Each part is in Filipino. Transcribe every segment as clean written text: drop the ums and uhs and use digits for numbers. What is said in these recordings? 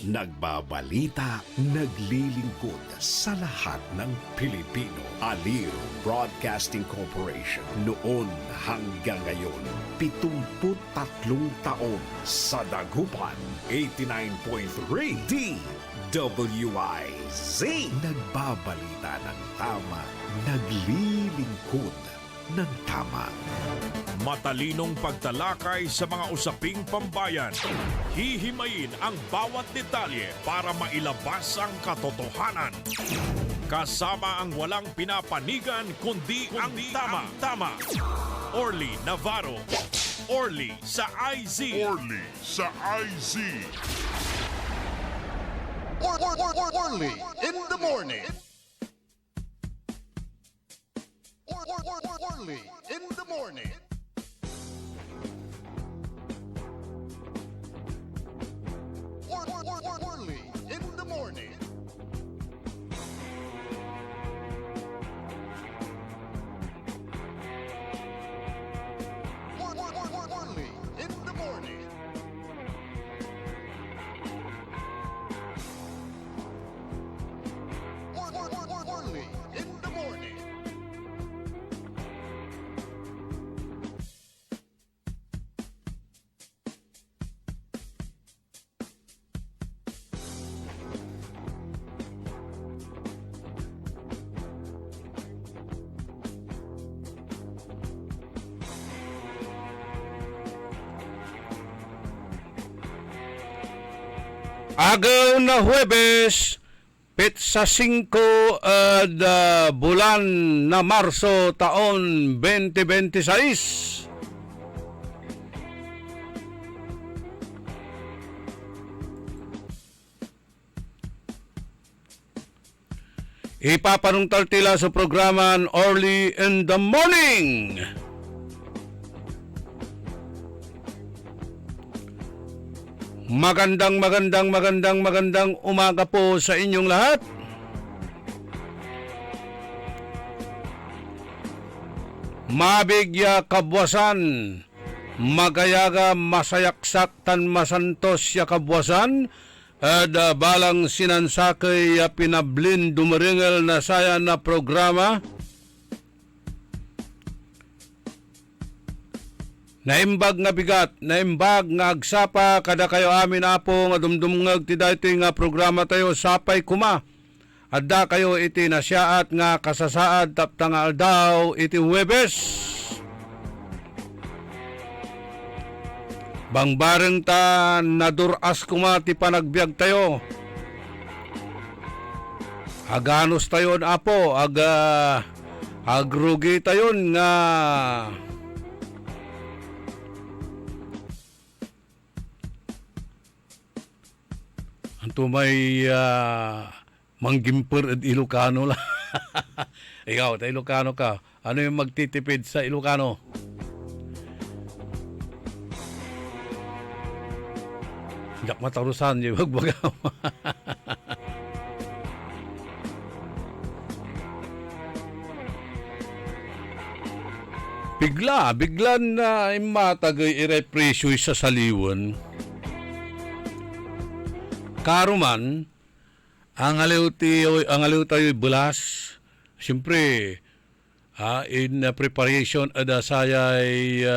Nagbabalita, naglilingkod sa lahat ng Pilipino. Aliw Broadcasting Corporation. Noon hanggang ngayon, 73 taon sa dagupan. 89.3 DWIZ. Nagbabalita ng tama, naglilingkod ng tama. Matalinong pagtalakay sa mga usaping pambayan. Hihimayin ang bawat detalye para mailabas ang katotohanan. Kasama ang walang pinapanigan kundi ang tama. Orly Navarro. Orly sa IZ. Orly sa IZ. Orly in the morning. Orly in the morning. Orly in the morning. Orly in the morning. Orly in the morning. Agaw na Huwebes, petsa 5 bulan na Marso taon 2026. Ipapanungtal tila sa programan Orly in the Morning. Magandang umaga po sa inyong lahat. Mabigya kabwasan, magayaga masayaksak tan masantos ya kabwasan, at balang sinansakay pinablin dumaringal na saya na programa. Naimbag nga bigat, naimbag nga agsapa, kada kayo amin apo nga dumdumngag ti daytoy nga programa tayo sapay kuma. Adda kayo iti nasyaat nga kasasaad tapta nga aldaw iti Huwebes. Bangbareng ta naduras kuma ti panagbiag tayo. Aganos tayon apo, agrugi tayon nga may manggimper at Ilocano lang. Ikaw, tayo Ilocano ka. Ano yung magtitipid sa Ilocano? Yak matarusan, yung magbagaw. Bigla na imatagay irepresyo sa saliwan. Karuman, ang aliw tayo bulas, siyempre, in preparation ada sayay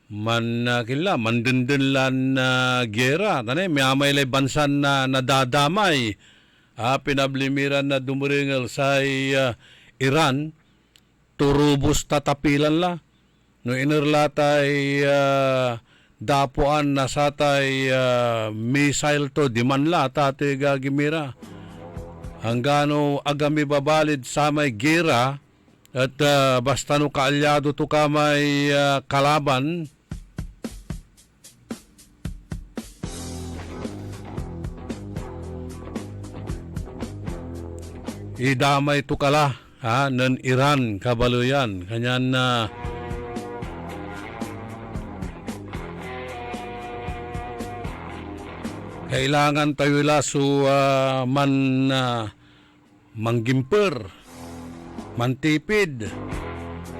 mandindinlan na gera. May amaylay bansan na nadadamay. Pinablimiran na dumuringal sa Iran, turubos tatapilan la. No inerlatay dapuan na satay missile to dimanla tate gagimira hanggano agami babalid sa may gera at basta no kaalyado to ka may kalaban idamay to kala nan Iran kabaluyan kanyan na kailangan tayo laso manggimper, mantipid.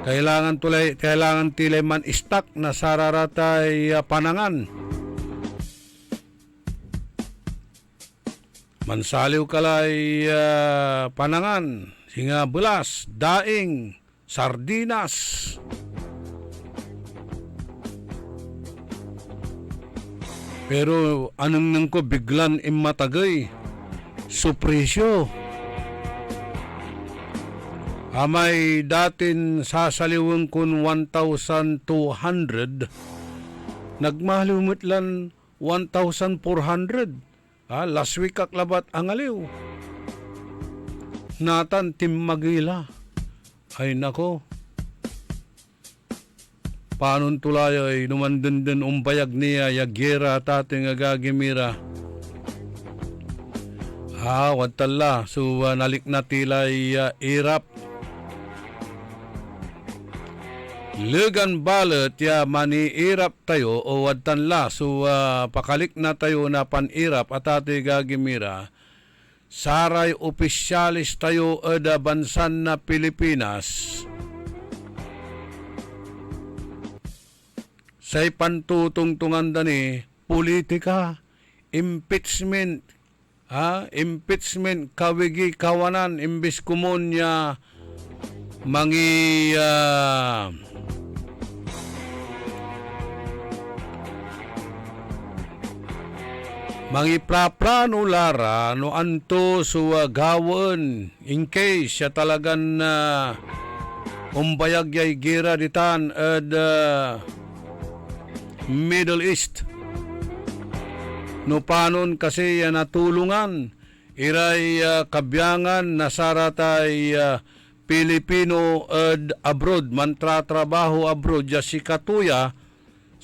Kailangan tilay man istak na sararatay panangan. Mansaliw kalay panangan, singa belas, daing, sardinas. Pero anong nang ko biglan imatagay, supresyo. Amay datin sasaliwang kun 1,200, nagmahalumutlan 1,400. Last week kaklabat ang aliw. Natan timmagila. Ay nako. Panon tulay ay numandenden umbayag niya yagera tating agagimira. Wadtala. So nalik na tilay irap. Legan balot ya maniirap tayo o wadtan la. So pakalik na tayo na panirap at ati gagimira. Saray opisyalis tayo ada bansan na Pilipinas. Say pantutungtungan dani politika, impeachment, impeachment kawigi kawanan imbis kumonya mangi mangipraplano lara no anto suwa gawon in case siya talagan umbayag yay gira ditan at Middle East. No panon kasi natulungan iray kabyangan nasaratay Pilipino abroad, mantratrabaho abroad, si katuya.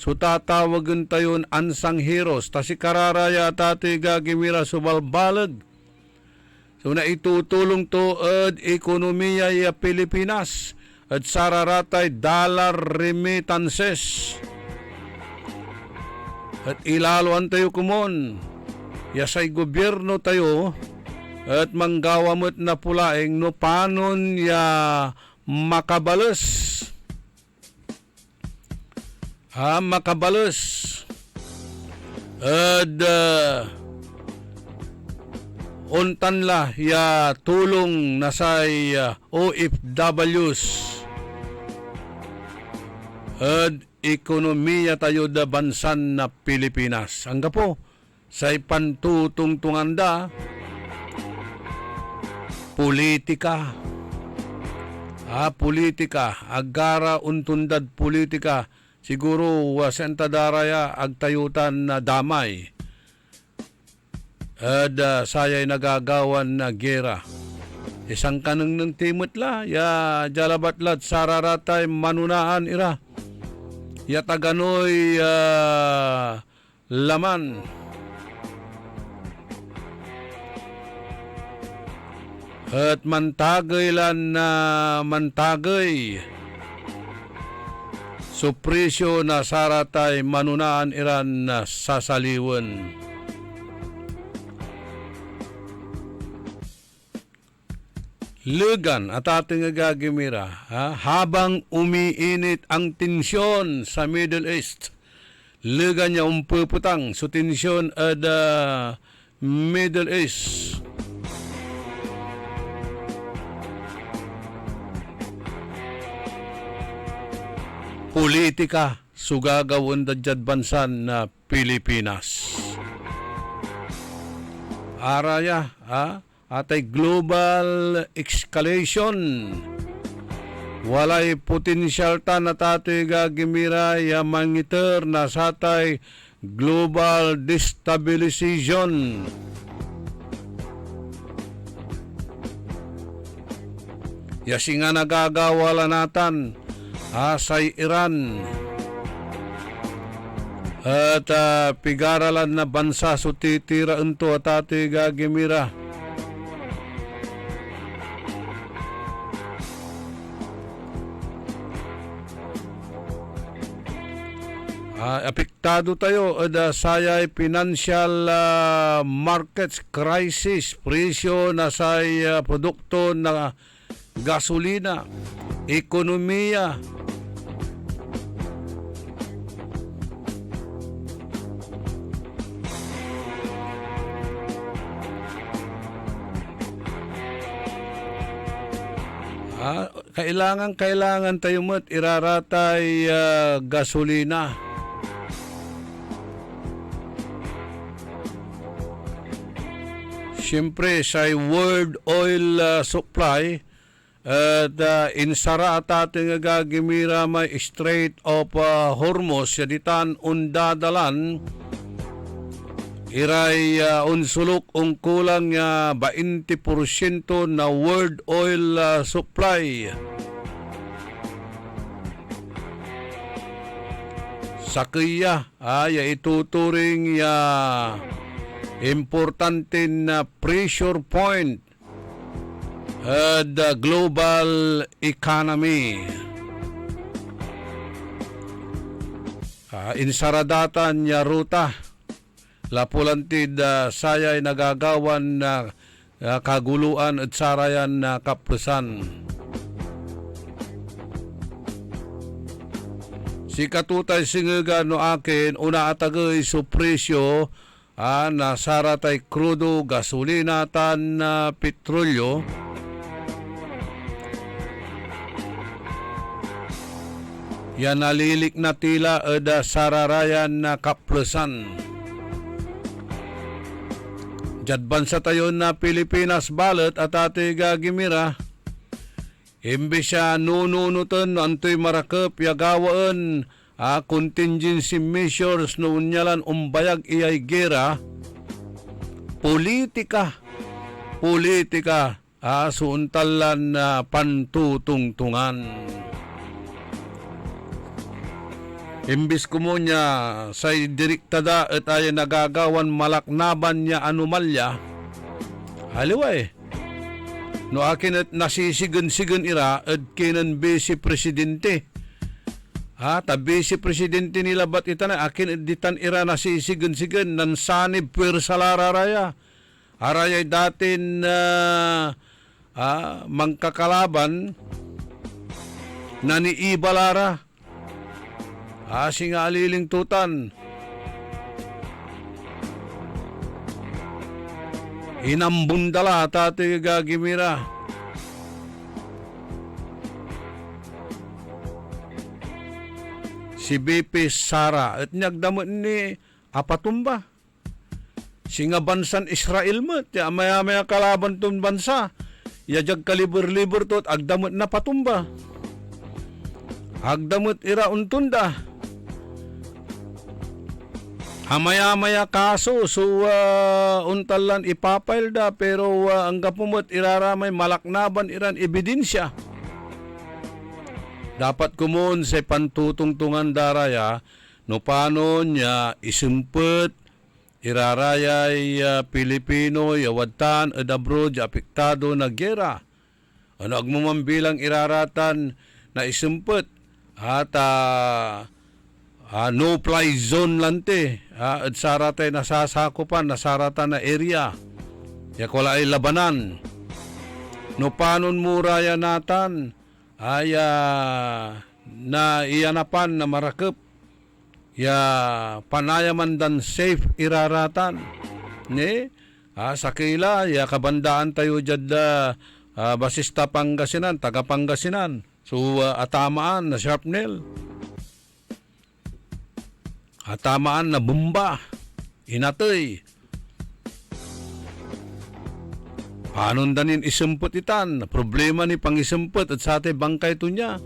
So tatawagan tayon ansang heroes. Ta si kararaya tate gagimira subalbalag. So na itutulong to ekonomiya ya Pilipinas at sararatay dollar remittances. At ilaluan tayo kumon. Yasay gobyerno tayo at manggawamot na pulaing no panon ya makabalos. Makabalos. At untan la ya tulong nasay OFWs. At ekonomiya tayo da bansan na Pilipinas. Angga po, sa ipantutungtungan da, politika. Politika. Agara untundad politika. Siguro wasenta daraya agtayutan na damay. At saya'y nagagawan na gera. Isang kanang ng timot la, ya jalabatlat sararatay manunaan ira. Yataganoy laman. At mantagay lan na mantagay. So presyo na saratay manunaan iran na sasaliwan. Legan at ating gagimira habang umiinit ang tensyon sa Middle East. Legan niya umpuputang so tensyon at Middle East. Politika sugagawon da jad bansan na Pilipinas. Araya atay global escalation. Walay potensyal ta na tatay gagimira ya mangiter na satay global destabilization. Yasi nga nagagawala natan asay Iran. At pigaralan na bansa so titira ento at tatay gagimira. Apektado tayo sayay financial markets crisis, presyo na say produkto na gasolina, ekonomiya. kailangan tayo mo't iraratay gasolina. Siyempre sa world oil supply at insara at ating gagimira may Strait of Hormuz yaditan undadalan iray unsulok ang kulang 20% na world oil supply. Sakiya ay ituturing importante na pressure point the global economy. Insaradatan niya ruta lapulantid sayay nagagawan na kaguluan at sarayan na kaplusan. Si katutay singaga no akin una atagay so presyo nasaratay krudo, gasolina tan petrolyo. Yan nalilik na tila ada sararayan na kaplusan. Jadbansa tayo na Pilipinas balot at ati gagimira. Imbis siya nununutan antoy marakap yagawaan contingency measures no unyalan umbayag iyay gera. Politika suuntalan na pantutungtungan. Imbis kumunya sa direktada at ay nagagawan malaknaban niya anomalya, haliway. No akin at nasisigan-sigan ira at kinan Vice Presidente. Vice Presidente nila ba't itan akin at ditan ira nasisigan-sigan nansanib pwersa lararaya. Arayay datin mangkakalaban na ni Ibalara. Singa aliling tutan. Inambundala tate gagimira. Si BP Sara at nagdamot ni apatumba. Singa bansan Israel mo. Maya-maya kalaban tun bansa. Yajag kalibur-libur to at agdamot na patumba. Agdamot ira untunda. Maya-maya kaso so untalan ipapail da pero ang gapumot iraramay malaknaban iran ebidensya. Dapat kumun sa pantutungtungan daraya no paano niya isumpet irarayay Pilipino yawadtan at abroad apektado na gera. Ano agmumambilang iraratan na isumpet at no-fly zone lante at saratay nasasakupan nasaratan na area yak wala ay labanan no panon muraya natan ay na iyanapan na marakep ya panayaman dan safe iraratan ni sakila ya kabandaan tayo jad basista Pangasinan taga Pangasinan so atamaan na sharpnel atamaan na bomba, inatoy. Panon danin isumpot itan, problema ni pangisumpot at sa ate bangkay to niya.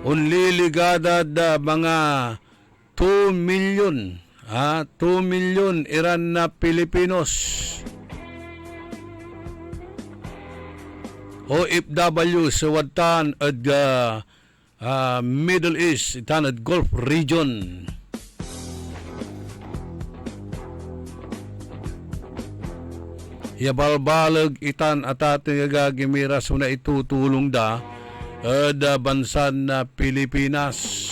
Unliligada da mga 2 million, 2 million iran na Pilipinos. OFW sa Watan at Middle East, itan at Gulf region. Yabalbalag itan at ating gagimira so na itutulong da bansan na Pilipinas.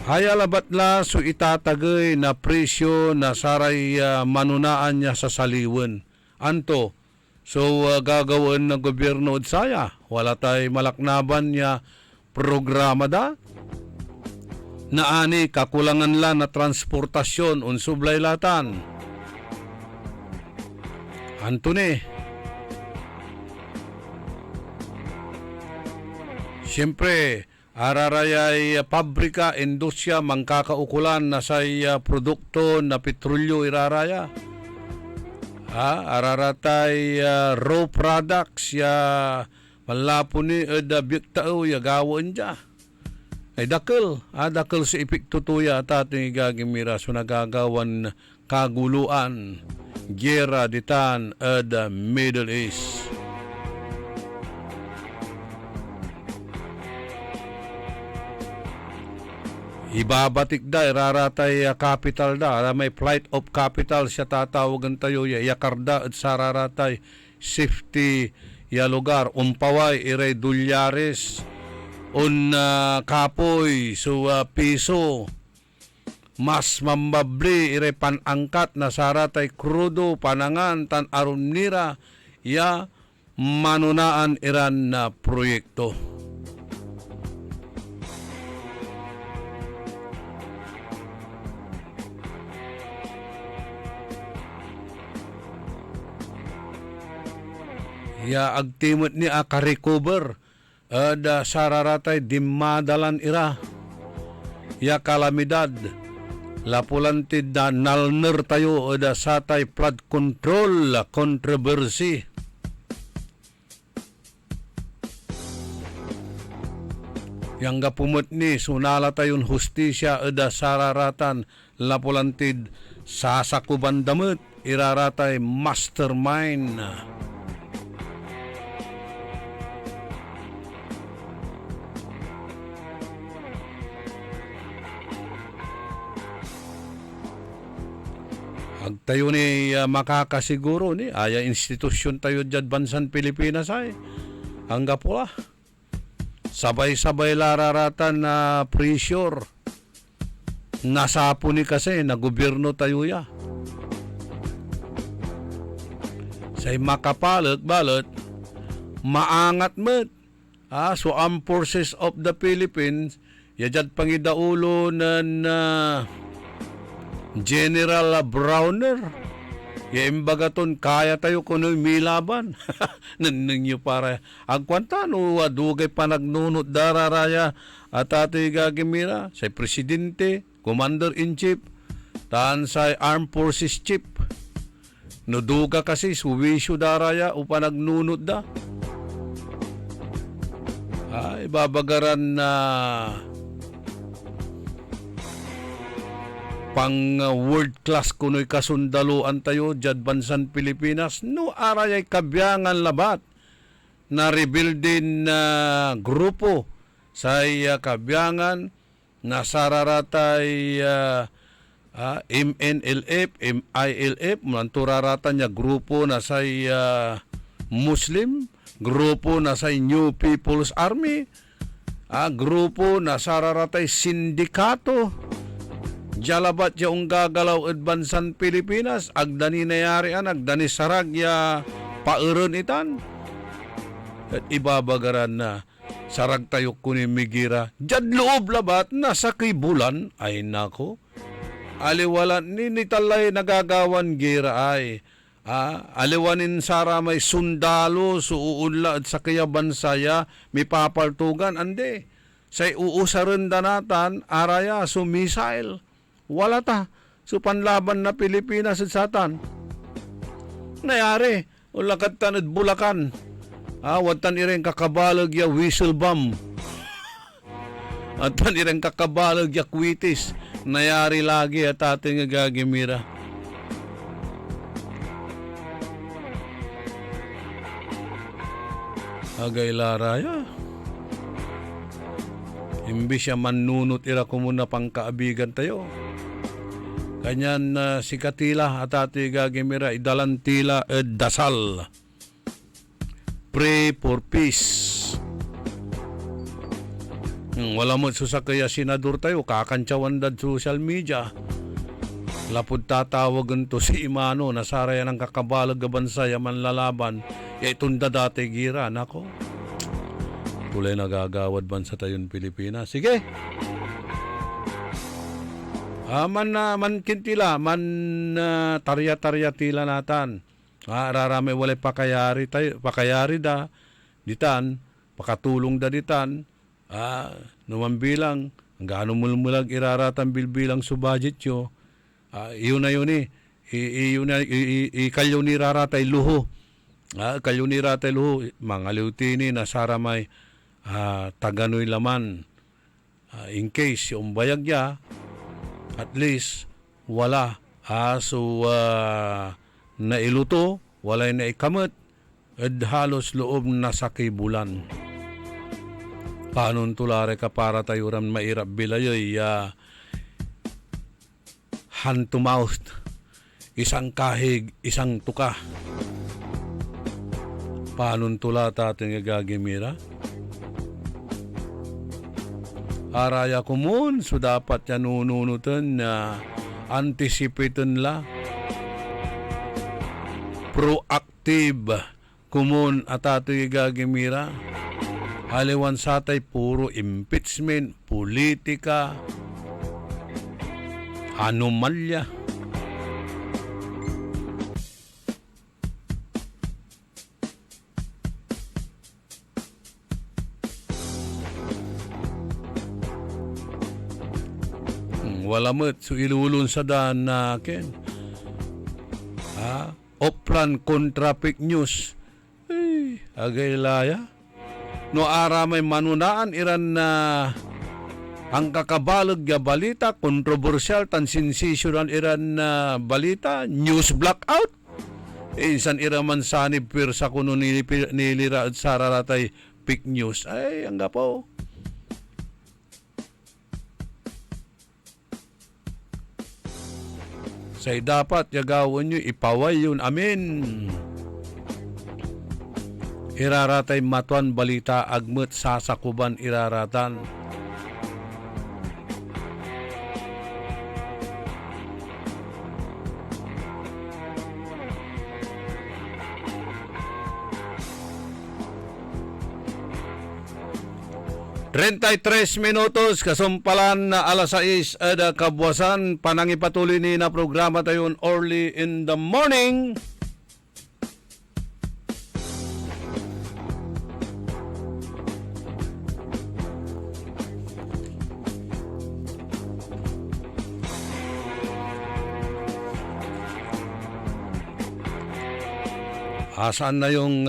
Hayalabat la so itatagay na presyo na saray manunaan niya sa saliwen. Anto, so gagawin ng gobyerno od saya. Wala tay malaknaban niya programa da. Naani kakulangan la na transportasyon unsublay latan. Anto ni. Siyempre, ararayay pabrika, indusya, mangkakaukulan na say produkto na petrolyo iraraya. Araratay raw products ya malapo ni biyek tao ya gawon dya. Ay dakil sa epekto tuya at ating igagimira so nagagawan kaguluan, gera ditan at Middle East. Ibabatik da, iraratay capital da, may flight of capital siya tatawagan tayo, yakarda at sararatay safety ya lugar, umpaway, iray dulyares, kapoy, so piso, mas mambabli, iray panangkat na saratay krudo, panangan, tan arumnira, ya manunaan iran na proyekto. Ya agtimot ni akarecover da sararatay dimadalan ira. Ya kalamidad lapulantid da nalner tayo da satay flood control controversy. Yang gapumot ni sunala tayon hustisya da sararatan lapulantid sasakuban damit iraratay mastermind. Agtayo ni makakasiguro ni aya institusyon tayo dyan bansan Pilipinas ay hangga pula sabay-sabay lararatan na pressure nasapo ni kasi na gobyerno tayo ya say makapalit balot maangat met so Armed Forces of the Philippines yajad pangidaulo na General Browner, imbagaton kaya tayo kuno'y milaban. Naningyo para. Agkwanta no, dugay pa nagnunot dararaya at ato'y gagimira sa Presidente, Commander-in-Chief, taan sa Armed Forces Chief. No duga kasi suwisyo daraya upa nagnunot da. Ay, babagaran na pang world class kuno'y kasundaluan tayo dyan bansan Pilipinas no arayay kabyangan labat na rebuild din na grupo sa kabyangan na sararatay MNLF, MILF manturaratan niya grupo na sa Muslim, grupo na sa New People's Army, grupo na sararatay sindikato jalabat yung gagalaw at bansan Pilipinas, agdani nayarian, agdani saragya pauron itan. At ibabagaran na sarag tayo kunin migira. Dyan loob labat, nasa kibulan, ay nako. Aliwalan, ninitalay nagagawan gira ay. Aliwanin sara may sundalo, suunla at sa kaya bansaya, may papaltugan, ande. Say uusaran danatan, araya, sumisail. Wala ta. So panlaban na Pilipinas at satan. Nayari. Ulakat tanad Bulacan. Watan ireng kakabalag ya whistle bomb. At tan ireng kakabalag ya kwitis. Nayari lagi at ating gagimira. Agay laraya. Imbis siya manunot ira ko muna pang kaabigan tayo. Kanyan si Katila at ati gagimira idalan tila dasal. Pray for peace. Wala mo susakaya senador tayo, kakantsawan dad social media. Lapod tatawagan to si Imano, nasaraya ng kakabalag ga bansa, yaman lalaban, ya itunda dati gira, nako. Tulay nagagawad bansa tayon Pilipinas. Sige. Man kintila, tarya-tarya tila natan. Rarame walay pakayari da, ditan, pakatulong da ditan. Naman bilang, gaano mulmulag iraratan bilbilang sa budget yo. Iyon na yun ikalyo ni raratay luho. Kalyo ni raratay luho, mga liutini na saramay taganoy laman. In case yung bayag ya, at least wala. Nailuto, walay na ikamot, at halos loob na sa kibulan. Paano tulare ka para tayo ram mairap bilayoy hand to mouth, isang kahig, isang tuka. Paano tulata ating gagimira? Araya kumun, so dapat yan nununutan na anticipaten la. Proactive kumun at ating gagimira. Aliwan satay puro impeachment, politika, anomalya. Wala mo't so ilulun sa daan na ken. Oplan kontra fake news. Ay, agay laya. No aramay manunaan iran na ang kakabalag ya balita, kontrobersyal tan sensational iran na balita, news blackout. Insan iraman sanib pir sa kuno nilira at sararatay fake news. Ay, ang gapo. Say dapat yagawan nyo, ipaway yun. Amen. Iraratay matuan balita agmet sasakuban iraratan. Trentay 3 minutos, kasumpalan na alas 6 ada kabuwasan, panangipatuloy ni na programa tayon early in the morning. Asaan na yung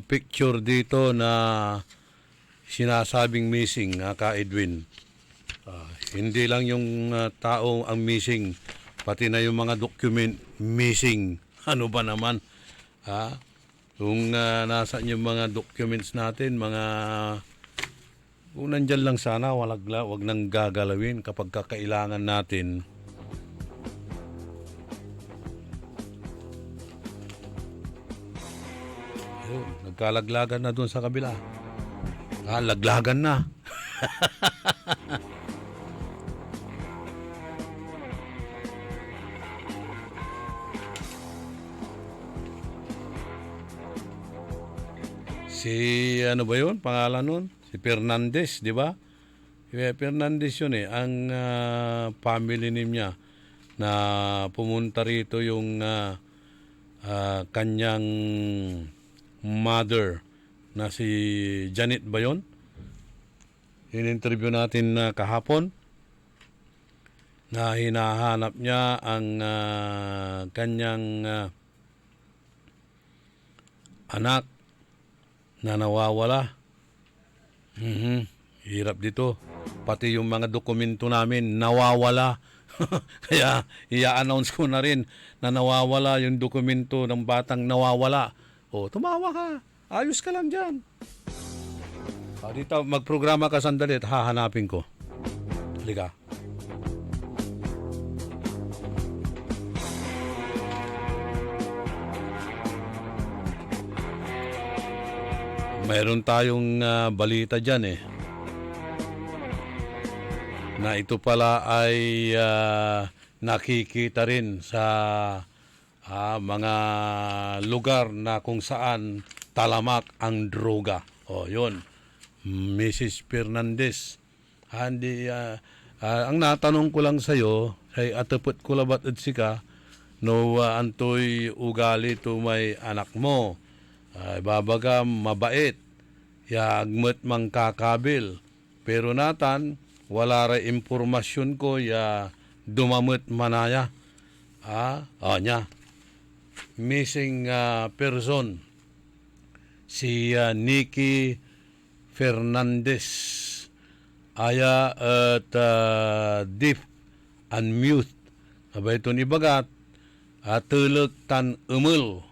picture dito na sinasabing missing, Ka Edwin? Hindi lang yung tao ang missing, pati na yung mga document missing. Ano ba naman? Kung nasaan yung mga documents natin, kung nandyan lang sana, wag nang gagalawin kapag kakailangan natin. Ayun, nagkalaglagan na dun sa kabila. Laglagan na. Si ano ba yun? Pangalan nun? Si Fernandez, di ba? Fernandez yun ang family name niya na pumunta rito yung kanyang mother na si Janet ba yun? In-interview natin kahapon na hinahanap niya ang kanyang anak na nawawala. Hirap dito. Pati yung mga dokumento namin nawawala. Kaya i-announce ko na rin na nawawala yung dokumento ng batang nawawala. Tumawa ka. Ayos ka lang dyan. Dito, magprograma ka sandali at hahanapin ko. Halika. Mayroon tayong balita dyan na ito pala ay nakikita rin sa mga lugar na kung saan talamak ang droga. O, yun. Mrs. Fernandez. Ang natanong ko lang sa'yo, ay atapot ko labat at sika, no antoy ugali to may anak mo. Babaga mabait, ya agmet mang kakabil. Pero natan, wala ray impormasyon ko, ya dumamit manaya. Nya. Missing person. Si Nikki Fernandez. Aya at deaf and mute. Abay ito ni bagat. Tulog tan umul.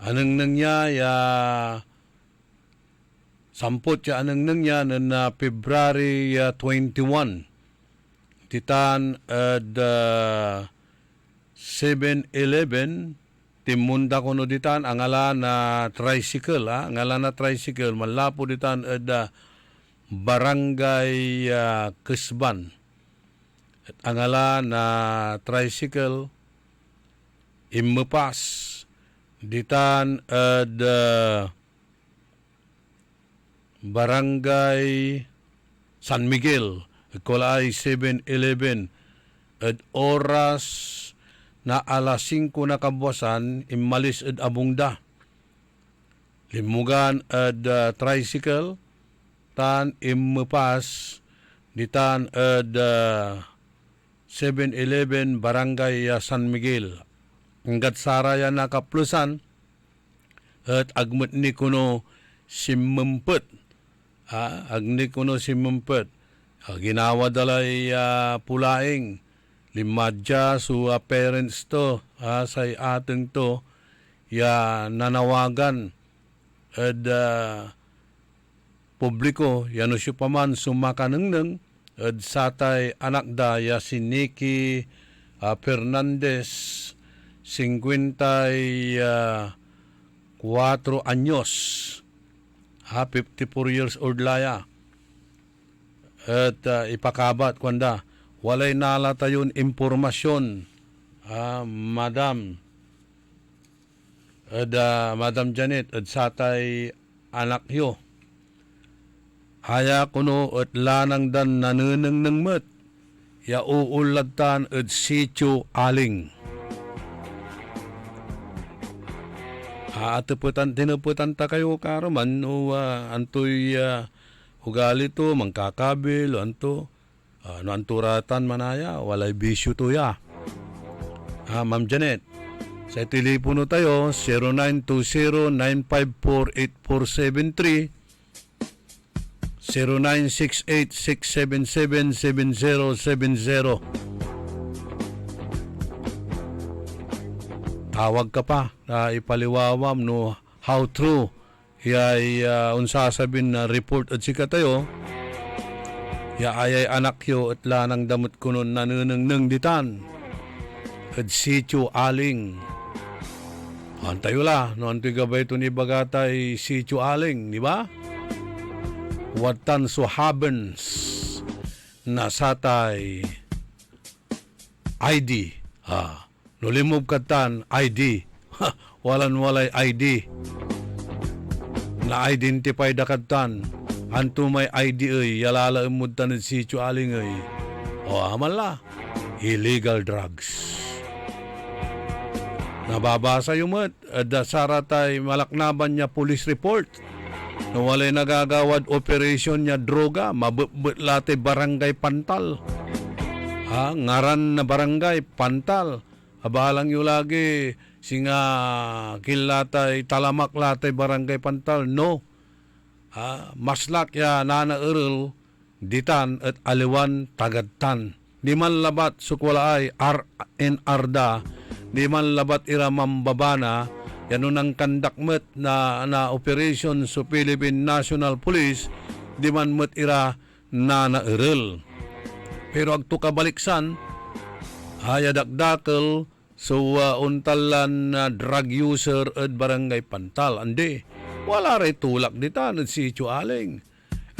Anong nangya ya sampot ya anong nangya na February 21. Titan at 7-11 timunda ko no ditan ang ala na tricycle ang ala na tricycle malapo ditan at barangay Kesban at ang ala na tricycle imepas ditan at barangay San Miguel kulay 7-11 at oras na alas 5 na kabuwasan, imalis at abungda. Limugan at tricycle, tan imupas, ditan at 7-11 barangay San Miguel. Hanggat saraya na kaplusan, at agmat ni kuno simumpet. Agni kuno simumpet. Ginawa dalay pulaing. Limadya su parents to say ating to ya nanawagan at publiko yano siya paman sumakanengneng at satay anak da ya si Nikki Fernandez 54 anyos 54 years old laya at ipakabat kwanda walay nalata yun impormasyon, Madam Janet, at satay anak yo. Haya kuno at lanang dan nanunang ng mat, ya uulatan at sityo aling. Tinuputan ta kayo karaman, o antoy ugali to, mangkakabil, anto. Anturatan manaya, walay bisyo to ya. Ma'am Janet, sa telepono tayo, 0920-954-8473, 0968-677-7070. Tawag ka pa, ipaliwawam no how true, yay unsasabin na report at sika tayo, ya ayay anak yo at lanang damot ko nun nanunang ditan. At sityo aling. Antayo la, no antoy gabay ito ni bagatay sityo aling, di ba? Watan so habens na satay ID. Nulimog katan ID. Walan-walay ID. Na-identify da katan. Anto may ID ay, yalala imod tanid sityo aling ay. Aman la, illegal drugs. Nababasa yung mat, saratay malaknaban niya police report. Nawalay nagagawad operation niya droga, mabubut late barangay Pantal. Ngaran na barangay Pantal. Abalang yung lagi, singa kilatay talamak late barangay Pantal, no. Maslak ya nana erel ditan at aliwan tagadtan. Di man labat sukwalaay RNR da, di man labat ira mambabana, yan nang kandakmet na operation sa Philippine National Police, di man met ira nana erel. Pero agto kabaliksan, hayadakdakel so untalan drug user at barangay Pantal. Andi, wala ray tulak ditan at sityo aling.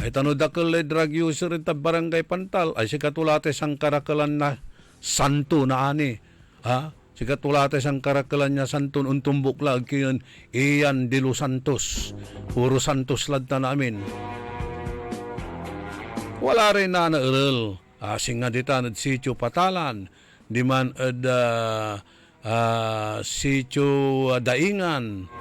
Ay tano dakkel drug user ita barangay Pantal ay si katulate sang karakalan na santo na ani. Ha? Si katulate sang karakalan niya santo untumbok lag kiyon Ian de los Santos. Puro Santos ladta namin. Wala rin na naeral. Asing nga ditan at sityo Patalan. Di man ad sityo Daingan.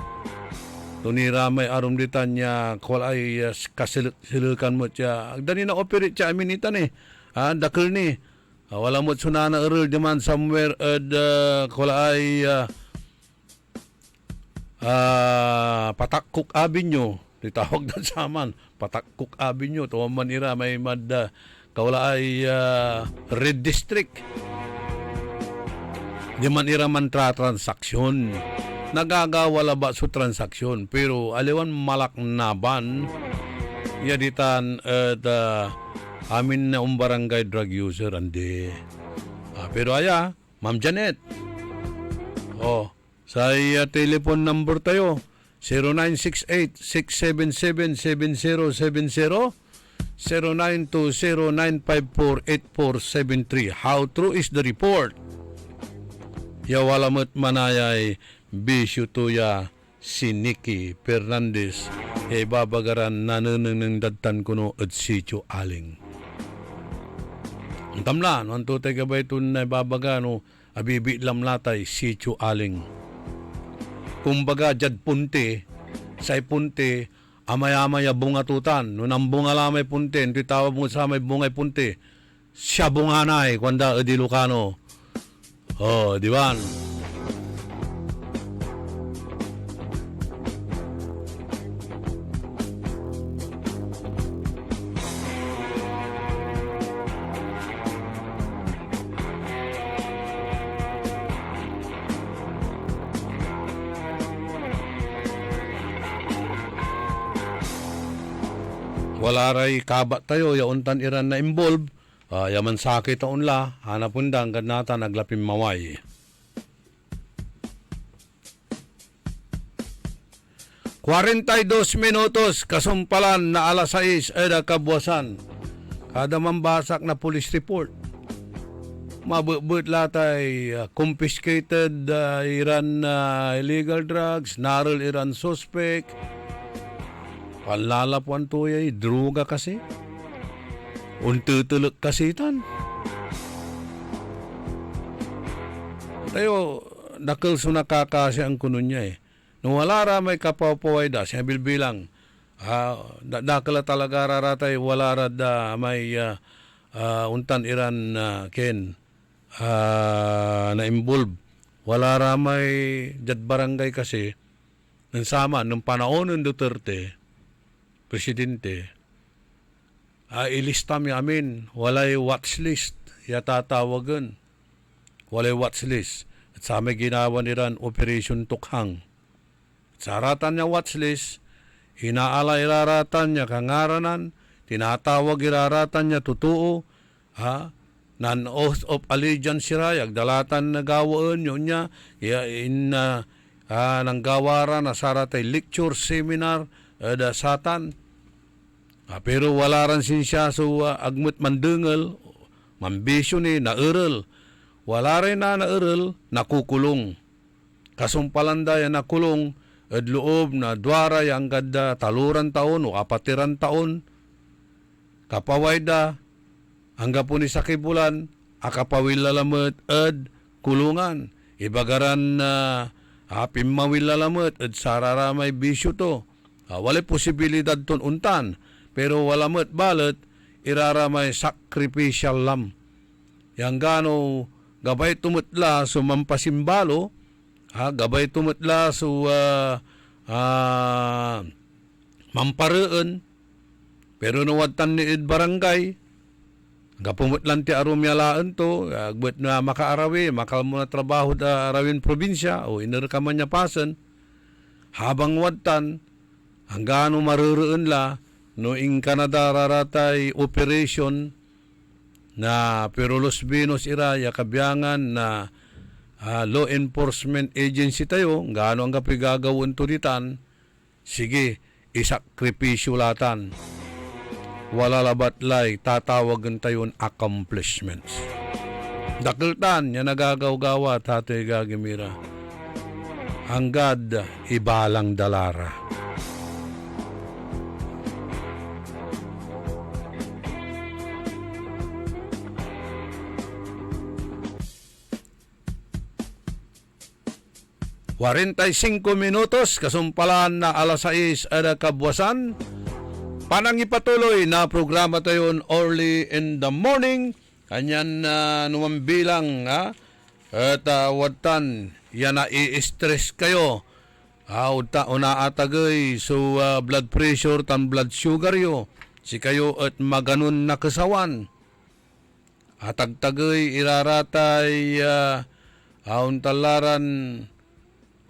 Tunira may arum ditan niya kung ay kasilukan mo siya. Agdani na operate siya aminitan eh. Dakil ni. Wala mo sunana eral di man somewhere at kung ay Patakuk Avenue. Ditawag na sa man. Patakuk Avenue. Tuwan man ira may mad kawala ay Red District. Di man ira man transaksyon. Nagagawala ba sa transaksyon pero aliwan malaknaban yaditan at amin na barangay drug user andi. Pero aya, Ma'am Janet. Sa telephone number tayo 0968-677-7070 0920-954-8473. How true is the report? Yawalamot manayay bisyo tuya si Nicky Fernandez e babagaran nanunang ng dadtan kuno at sityo aling. Ang tamlan, ang tutay kabay ito na babagano abibi lamlatay sityo aling. Kumbaga jad punte, say punte, amay-amaya bungatutan. Nung bunga lamay punte, hindi tawag mo sa may bungay punte. Siya bunganay, kwanda Ilocano. Di ba? Wala ray kabat tayo, yauntan iran na involve, yaman sakit taon la, hanapundang ganata naglapim maway. $42 kasumpalan na alas 6 eda kabuwasan. Kada mambasak na police report. Mabubut latay confiscated iran illegal drugs, narol iran suspect. Palalapuan to ay droga kasi. Untutulog kasitan. Tayo, dakil so nakakasya ang kuno niya eh. Nung wala ra may kapawpaway da, siya bilbilang. Dakil talaga raratay, wala ra da may untan iran ken na involve. Wala ra may jad barangay kasi. Nang sama, nung panahon ng Duterte, Presidente, ilista mi amin, walay watchlist, yatatawagan. Walay watchlist. At sa may ginawa niran, Operation Tukhang. Sa aratan niya watchlist, inaala iraratan niya kangaranan, tinatawag iraratan niya totoo, non-oath of allegiance siya, yagdalatan na gawaan yun niya, nang gawara na saratay lecture, seminar, satan. Pero wala rin siya so agmut mandungal, mambisyo ni naeral. Wala rin na naeral, nakukulong. Kasumpalan daya nakulong, at loob na dwara yang gada taluran taon o apatiran taon. Kapaway da, hangga po ni sakibulan, akapawil lalamot at kulungan. Ibagaran na pimawil lalamot at sararamay bisyo to. Walay posibilidad ton untan. Pero wala mo't balat, iraramay sacrificial lamb. Yang gano, gabay tumutla so mampasimbalo, gabay tumutla so mamparaan, pero nawatan ni barangay, gapumutlan ti arumyalaan to, agbet na makaarawi, makal mo na trabaho da arawin probinsya, o inarkaman niya pasan, habang wadtan, hanggang maruraan la, noong Canada raratay operation na pero Los Pinos iraya kabyangan na law enforcement agency tayo, gaano ang kapigagawin turitan, sige, isakripisyo latan. wala labatlay, tatawagan tayon accomplishments. Dakeltan, yan nagagawgawa, Tatay Gagimira. Hanggad, ibalang dalara. minutos, kasumpalan na alas 6 ada kabwasan. Panangipatuloy na programa tayo early in the morning. Kanyan na numambilang at watan yan na i-stress kayo. Una-atagay so blood pressure tan blood sugar yo. Si kayo at maganon na kasawan. Atagtagay iraratay talaran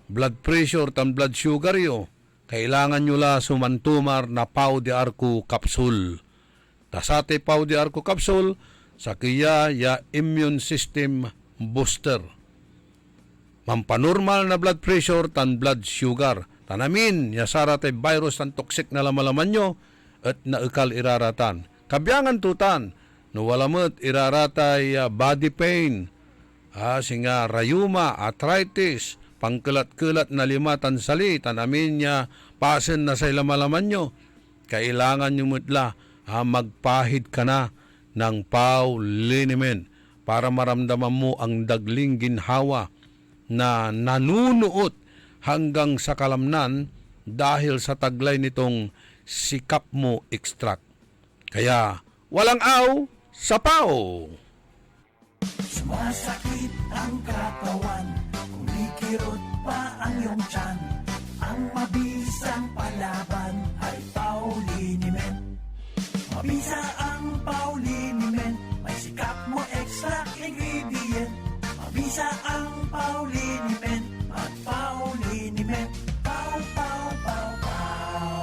blood pressure tan blood sugar yo. Kailangan nyo la sumantumar na Pau de Arco capsule. Tasate Pau de Arco capsule sa kiya ya immune system booster. Mampanormal na blood pressure tan blood sugar. Tanamin ya sarate virus tan toxic na lamalaman nyo at naikal iraratan. Kabyangan tutan no walamot iraratay body pain. Singa rayuma, arthritis, pangkelat-kelat na limatan sali, tanamin niya pasen na sa ilamalaman nyo. Kailangan nyo mutla, magpahid ka na ng Pau liniment para maramdaman mo ang dagling ginhawa na nanunuot hanggang sa kalamnan dahil sa taglay nitong sikap mo extract. Kaya walang aw sa Pau. Sumasakit ang katawan, kumikirot pa ang iyong tiyan. Ang mabisang palaban ay Pauliniment. Mabisa ang Pauliniment, may sikap mo extract ingredient. Mabisa ang Pauliniment, mag-Pauliniment. Pau, pau, pau, pau.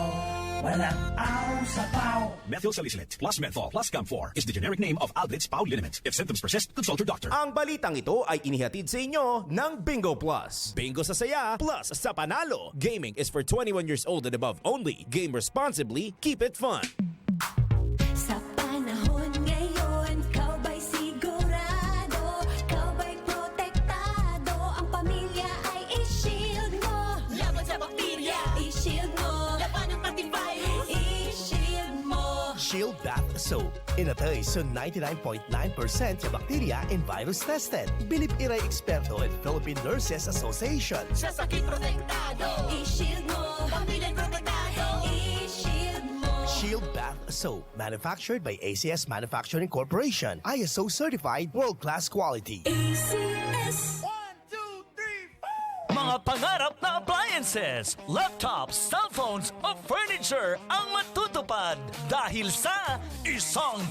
Walang aw sa Pau. Methyl salicylate plus menthol plus camphor is the generic name of Albright's Pau liniment. If symptoms persist, consult your doctor. Ang balitang ito ay inihatid sa inyo ng Bingo Plus. Bingo sa saya, plus sa panalo. Gaming is for 21 years old and above only. Game responsibly, keep it fun. Sa panahon ngayon, kau ba'y sigurado? Kau ba'y protektado? Ang pamilya ay i-shield mo. Laban sa bakterya, i-shield mo. Laban ng antivirus, i-shield mo. Shield Bath Soap. Inatay sa 99.9% sa bakterya and virus tested. Bilib iray eksperto at Philippine Nurses Association. Sa sakit protektado, i-shield mo. Pamilya protektado, i-shield mo. Shield Bath Soap. Manufactured by ACS Manufacturing Corporation. ISO certified world-class quality. ACS. Mga pangarap na appliances, laptops, cellphones o furniture ang matutupad dahil sa ₱1.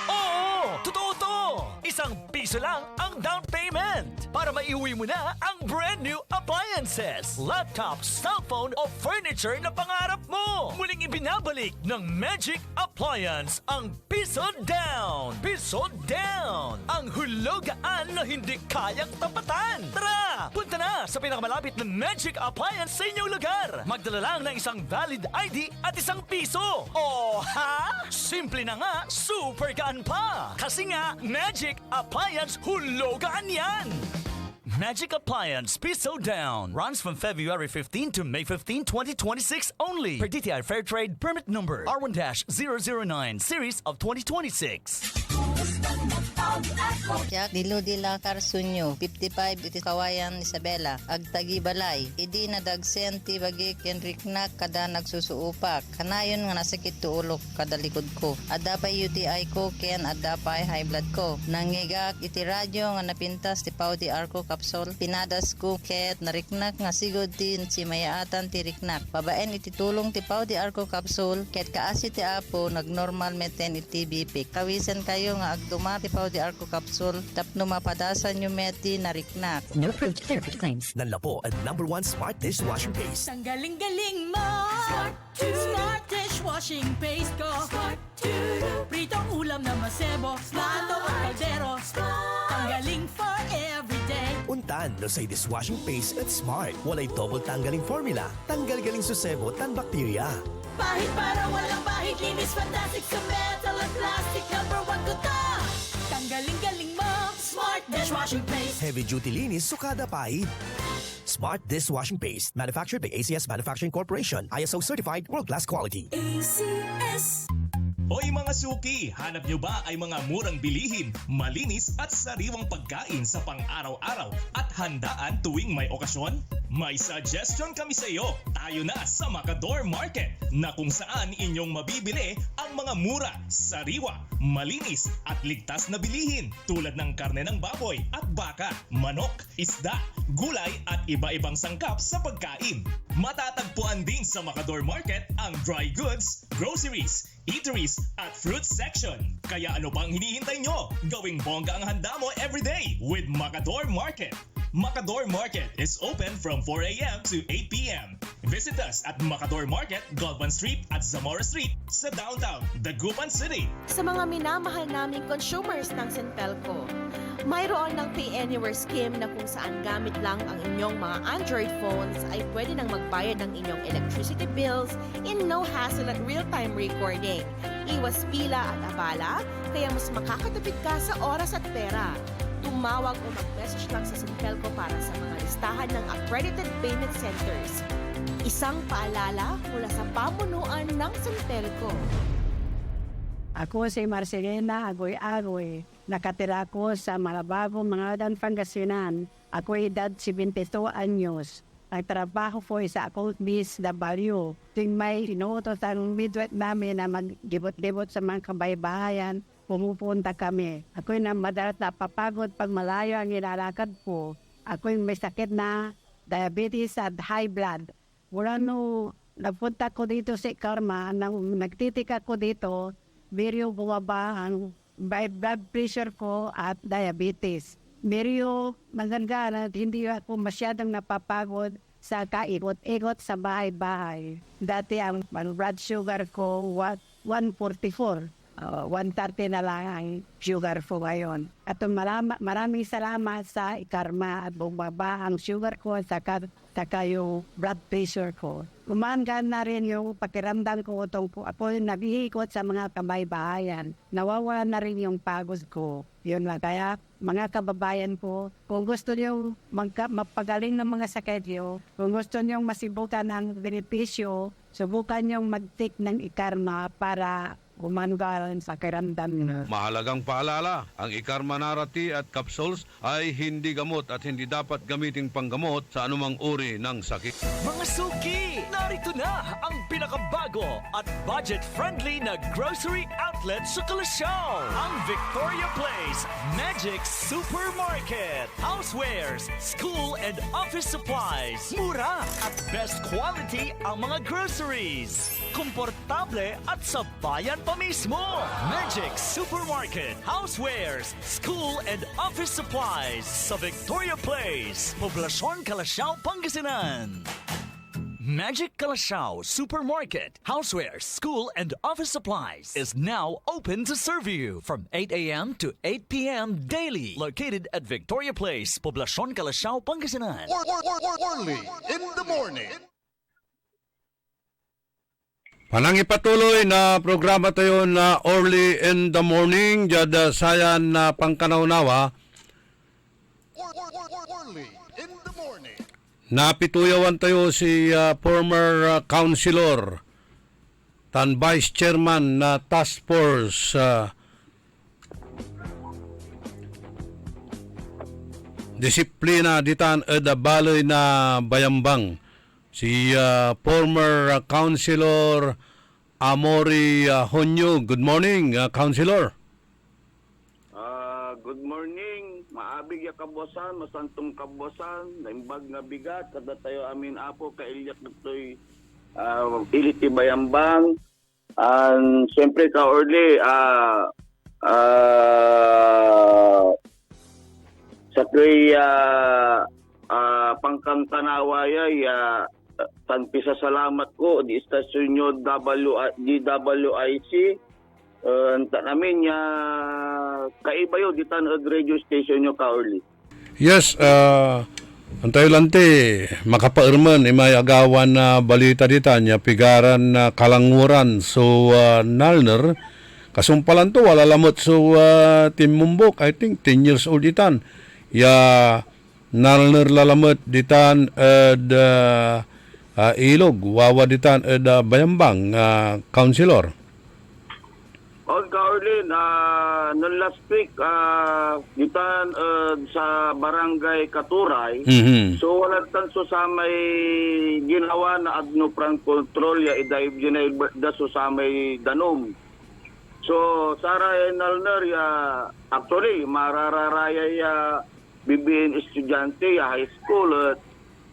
Oo, totoo to! ₱1 lang ang down payment para maiuwi mo na ang brand new appliances, laptops, cellphone o furniture na pangarap mo. Muling ibinabalik ng Magic Appliance ang piso down. Piso down! Ang hulugaan na hindi kayang tapatan. Tara! Punta na sa pinakamalapit na Magic Appliance sa inyong lugar. Magdala lang ng isang valid ID at ₱1. O ha? Simple na nga, super gaan pa. Kasi nga, Magic Appliance hulugaan yan. Magic Appliance Piso Down runs from February 15 to May 15, 2026 only. Per DTI Fair Trade Permit Number R1-009 Series of 2026. Jack Diludila Carsunyo, 55 iti Kawayan Isabela, Agtagi Balay, idi na dagsen ti bagik Enriknak kada nagsusuupak, kanayon nga nasakit tuulok kada likod ko, adapay UTI ko ken adapay high blood ko, nangigak iti radyo nga napintas ti Pau di Arco capsule, pinadas ko ket nariknak nga sigod tin si mayaatan ti riknak, babaen iti tulong ti Pau di Arco capsule, ket kaasi ti apo nagnormal meten iti BP, kawisan kayo nga agduma ti Pau di Arco capsule, tapno mapadasan yung meti na riknak. No approved therapy claims. Nanlapo ang #1 smart dishwashing paste. Ang galing-galing mo. Smart dishwashing paste ko. Pritong ulam na masebo. Plato at kaldero. Ang galing for everyday. Untan no say dishwashing paste at smart. Walay double tanggaling formula. Tanggal galing susebo tan bakterya. Pahit para walang pahit, linis It's fantastic sa metal at plastic. Number 1 ko to. Tanggaling-galing mo. Smart dishwashing paste. Heavy duty linis, sukada pahid. Smart Dishwashing Paste, manufactured by ACS Manufacturing Corporation, ISO certified, world-class quality. ACS. Hoy mga suki, hanap nyo ba ay mga murang bilihin, malinis at sariwang pagkain sa pang-araw-araw at handaan tuwing may okasyon? May suggestion kami sa iyo. Tayo na sa Macador Market na kung saan inyong mabibili ang mga mura, sariwa, malinis at ligtas na bilihin tulad ng karne ng baboy at baka, manok, isda, gulay at iba-ibang sangkap sa pagkain. Matatagpuan din sa Macador Market ang dry goods, groceries, eateries at fruit section. Kaya ano pang hinihintay nyo? Gawing bongga ang handa mo everyday with Macador Market. Macador Market is open from 4 a.m. to 8 p.m. Visit us at Macador Market, Galvan Street at Zamora Street sa downtown, Dagupan City. Sa mga minamahal naming consumers ng Sintelco, mayroon ng Pay Anywhere scheme na kung saan gamit lang ang inyong mga Android phones ay pwede nang magbayad ng inyong electricity bills in no hassle at real-time recording. Iwas pila at abala, kaya mas makakatipid ka sa oras at pera. Tumawag o mag-message lang sa Sintelco para sa mga listahan ng accredited payment centers. Isang paalala mula sa pamunuan ng Sintelco. Ako si Marcelina Agoy-Agoy. Nakatira ko sa Malababo, Mangadan, Pangasinan. Ako edad 72 anyos. Ang trabaho ko sa Account BSW. Tuwing may sinuutos ang midwet namin na mag-libot-libot sa mga kabaybayan, pumupunta kami. Ako'y na madalas napapagod pag malayo ang ilalakad ko. Ako'y may sakit na diabetes at high blood. Wala no, napunta ko dito sa Karma, nagtitika ko dito, medyo bumaba ang blood pressure ko at diabetes. Medyo maganda na hindi ako masyadong napapagod sa kaikot-ikot sa bahay-bahay. Dati ang blood sugar ko 144. 130 na lang ang sugar ko ngayon. At maraming salamat sa Karma at bumaba ang sugar ko saka yung blood pressure ko. Umangan na rin yung pakiramdam ko ako nag-iikot sa mga kabaybayan. Nawawala na rin yung pagod ko. Yun lang. Kaya mga kababayan ko, kung gusto nyo mapagaling ng mga sakit nyo, kung gusto nyo masibukan ng benepisyo, subukan nyo mag-take ng Karma para umanggalan sa kiramdam nyo. Mahalagang paalala, ang Ikarma Narati at capsules ay hindi gamot at hindi dapat gamiting panggamot sa anumang uri ng sakit. Mga suki, narito na ang pinakabago at budget-friendly na grocery outlet sa Kalasyaw. Ang Victoria Place Magic Supermarket. Housewares, school and office supplies. Mura at best quality ang mga groceries. Komportable at sa bayan pa mismo. Magic Supermarket. Housewares, school and office supplies sa Victoria Place, Poblacion, Kalasyaw, Pangasinan. Magic Kalasyaw Supermarket, Housewares, School, and Office Supplies is now open to serve you from 8 a.m. to 8 p.m. daily. Located at Victoria Place, Poblacion, Kalasyaw, Pangasinan. Orly in the morning. Panang ipatuloy na programa tayo na Early in the Morning, jada sayan na pangkanaunawa. Orly in the morning. Napituyawan tayo si former councilor, tan vice chairman na task force disiplina ditan eda baloy na bayambang. Si former councilor Amory Honyo. Good morning, councilor. Good morning. Maabig ya kabosan, masantong kabosan, naimbag nga bigat, kada tayo amin apo kailyak nagtoy iliti bayambang. Siyempre ka orly, sa kay pangkantanawaya tanpisa salamat ko di istasyon nyo DWIC namin kaiba yun di tan radio station nyo ka early. Yes, Antay lante, makapairman, may agawan na balita dita niya, pigaran na kalanguran. So, nalner, kasumpalan to, wala lamot. So, Tim Mumbok, I think, 10 years old itan. Ya, nalner lalamot ditan, ilog, wawa ditan, bayambang, councilor. On Caroline, noong last week, gitan sa barangay Katuray, so wala tanso sa may ginawa na adno prank control ya idaib da so sa may danom. So Sara Nalner ya actually marararaya ya bibiin estudyante ya high school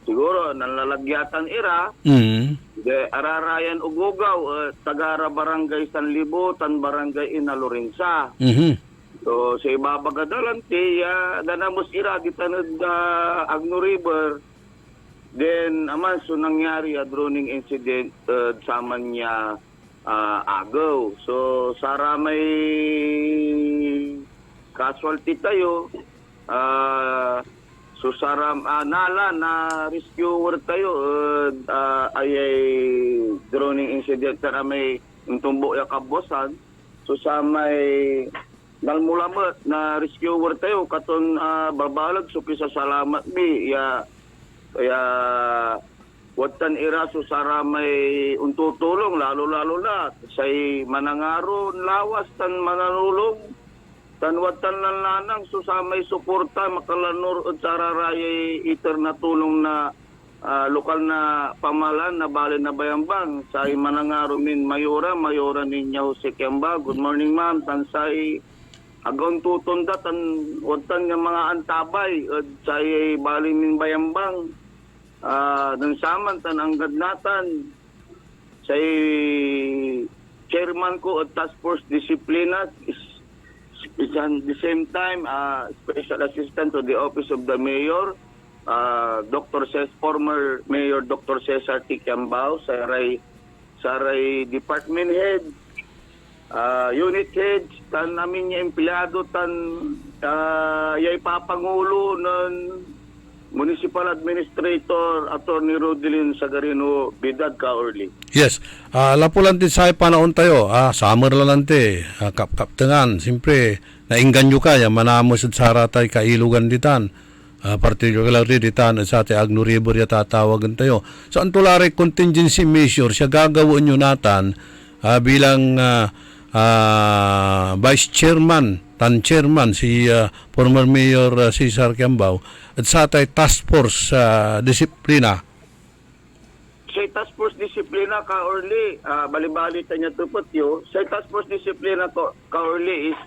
siguro nalalagyatan ira. De ararayan ugugaw tagara barangay San Libo tan barangay Inalorensa. So sa ibabagadalan ti ganamos ira gitanod Agno River. Then aman so nangyari a droning incident saman niya agaw. So sara may casualty tayo. So saram nala na rescuer tayo ay droning incident na may tumbo ya kabosan. So sa may nalmulamat na rescuer tayo katon babalag so kisa salamat bi ya watan ira so sara may untutulong lalo na say manangaro lawas tan mananulong tanwatan lang lanang susamay suporta makalanor at sararayay iter na tulong na lokal na pamalan na bali na bayambang sa manangaro min mayora ninyo si Kemba. Good morning ma'am, tansay agon tutunda tan watan nga mga antabay at sa bali min bayambang nang saman tan ang gadnatan sa chairman ko at task force disiplina is at the same time, Special Assistant to the Office of the Mayor, former Mayor Dr. Cesar T. Kiambao, saray Department Head, Unit Head, tan namin niya empleyado, tan yay papangulo ng Municipal Administrator Attorney Rodelin Sagarino Bidad Caorli. Yes. Lapulan din sa panahon tayo. Summer lang nante. Kaptengan. Siyempre, nainganyo ka. Manamos at saratay kailugan ditan. Particularly ditan sa ate Agno River ya tatawagan tayo. So, ang tulare contingency measure siya gagawin nyo natin bilang Vice Chairman, Chairman si former Mayor Cesar Kiambao at sa tay Task Force Disiplina. Sa Task Force Disiplina Caorli, bali-bali ta niya tupot yo. Sa Task Force Disiplina Caorli is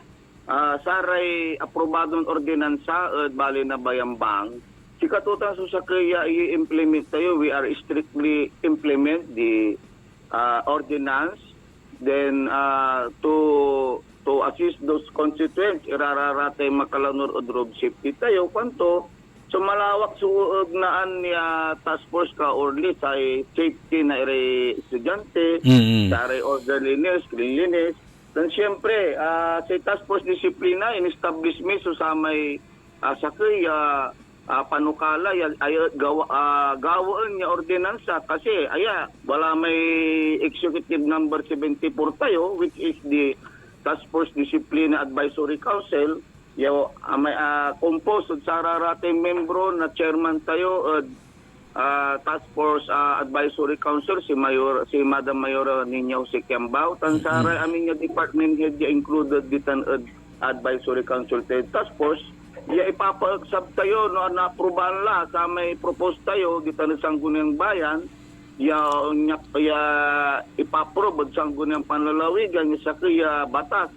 saray aprobadong ordinansa at bali na bayambang. Si katutan so sa kaya i-implement tayo, we are strictly implement the ordinance. Then to assist those constituents, irararatay makalanor o road safety tayo. Kwanto, so malawak suugnaan niya task force Caorli sa safety na estudyante, sa orderliness, cleanliness. Then siyempre, sa task force disiplina, in-establishment so sa may sakay panukala ay gawaan niya ordinansa kasi wala may executive number 74 tayo which is the Task Force Discipline Advisory Council. May composed sa rarating membro na chairman tayo Task Force Advisory Council si Madam Mayor ninyo si Kiambao. Tansara amin nga department head included ditan Advisory Council Task Force. Ipapaaksab tayo no na-aprobahan la sa may propose tayo gitan sa Sangguniang Bayan ipaprobod sa Sangguniang Panlalawigan sa kaya batas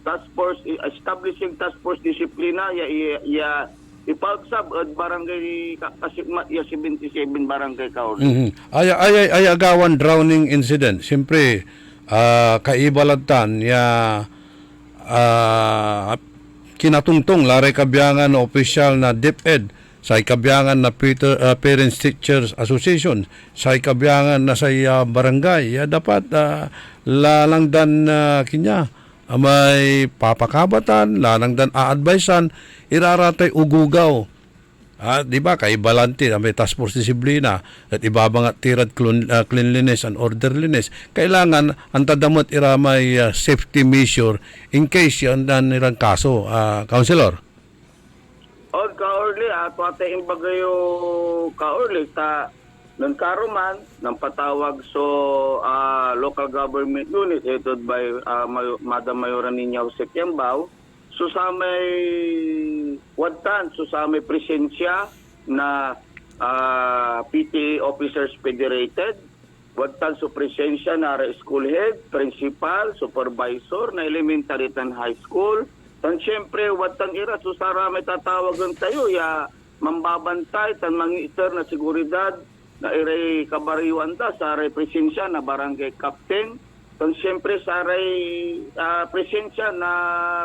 task force establishing task force disiplina ipaaksab at barangay kasigmat 77 barangay Caorli. Ay agawan drowning incident. Siyempre kaibalatan kinatungtong laray kabyangan na opisyal na DepEd sa kabyangan na Parents Teachers Association sa kabyangan na sa barangay dapat lalangdan kinya may papakabatan lalangdan a-advisean iraratay ugugaw Di ba, kay Balante, may task force disiplina, at ibabang at tirad cleanliness and orderliness. Kailangan, ang tadamot may safety measure in case yan nirang kaso. Councilor? O, kaorli, pati yung bagayo kaorli, ng karuman, ng patawag local government unit, headed by Madam Mayora Nina Jose Kiambao, so sa may wadtan, so sa may presensya na PTA Officers Federated, wadtan so presensya na school head, principal, supervisor na elementary and high school. Tan siyempre, wadtan ira, so sara may tatawagan tayo, mambabantay, tan mangiiter na seguridad, na iray kabariwan ta, sa aray presensya na barangay captain, tan siyempre sa aray presensya na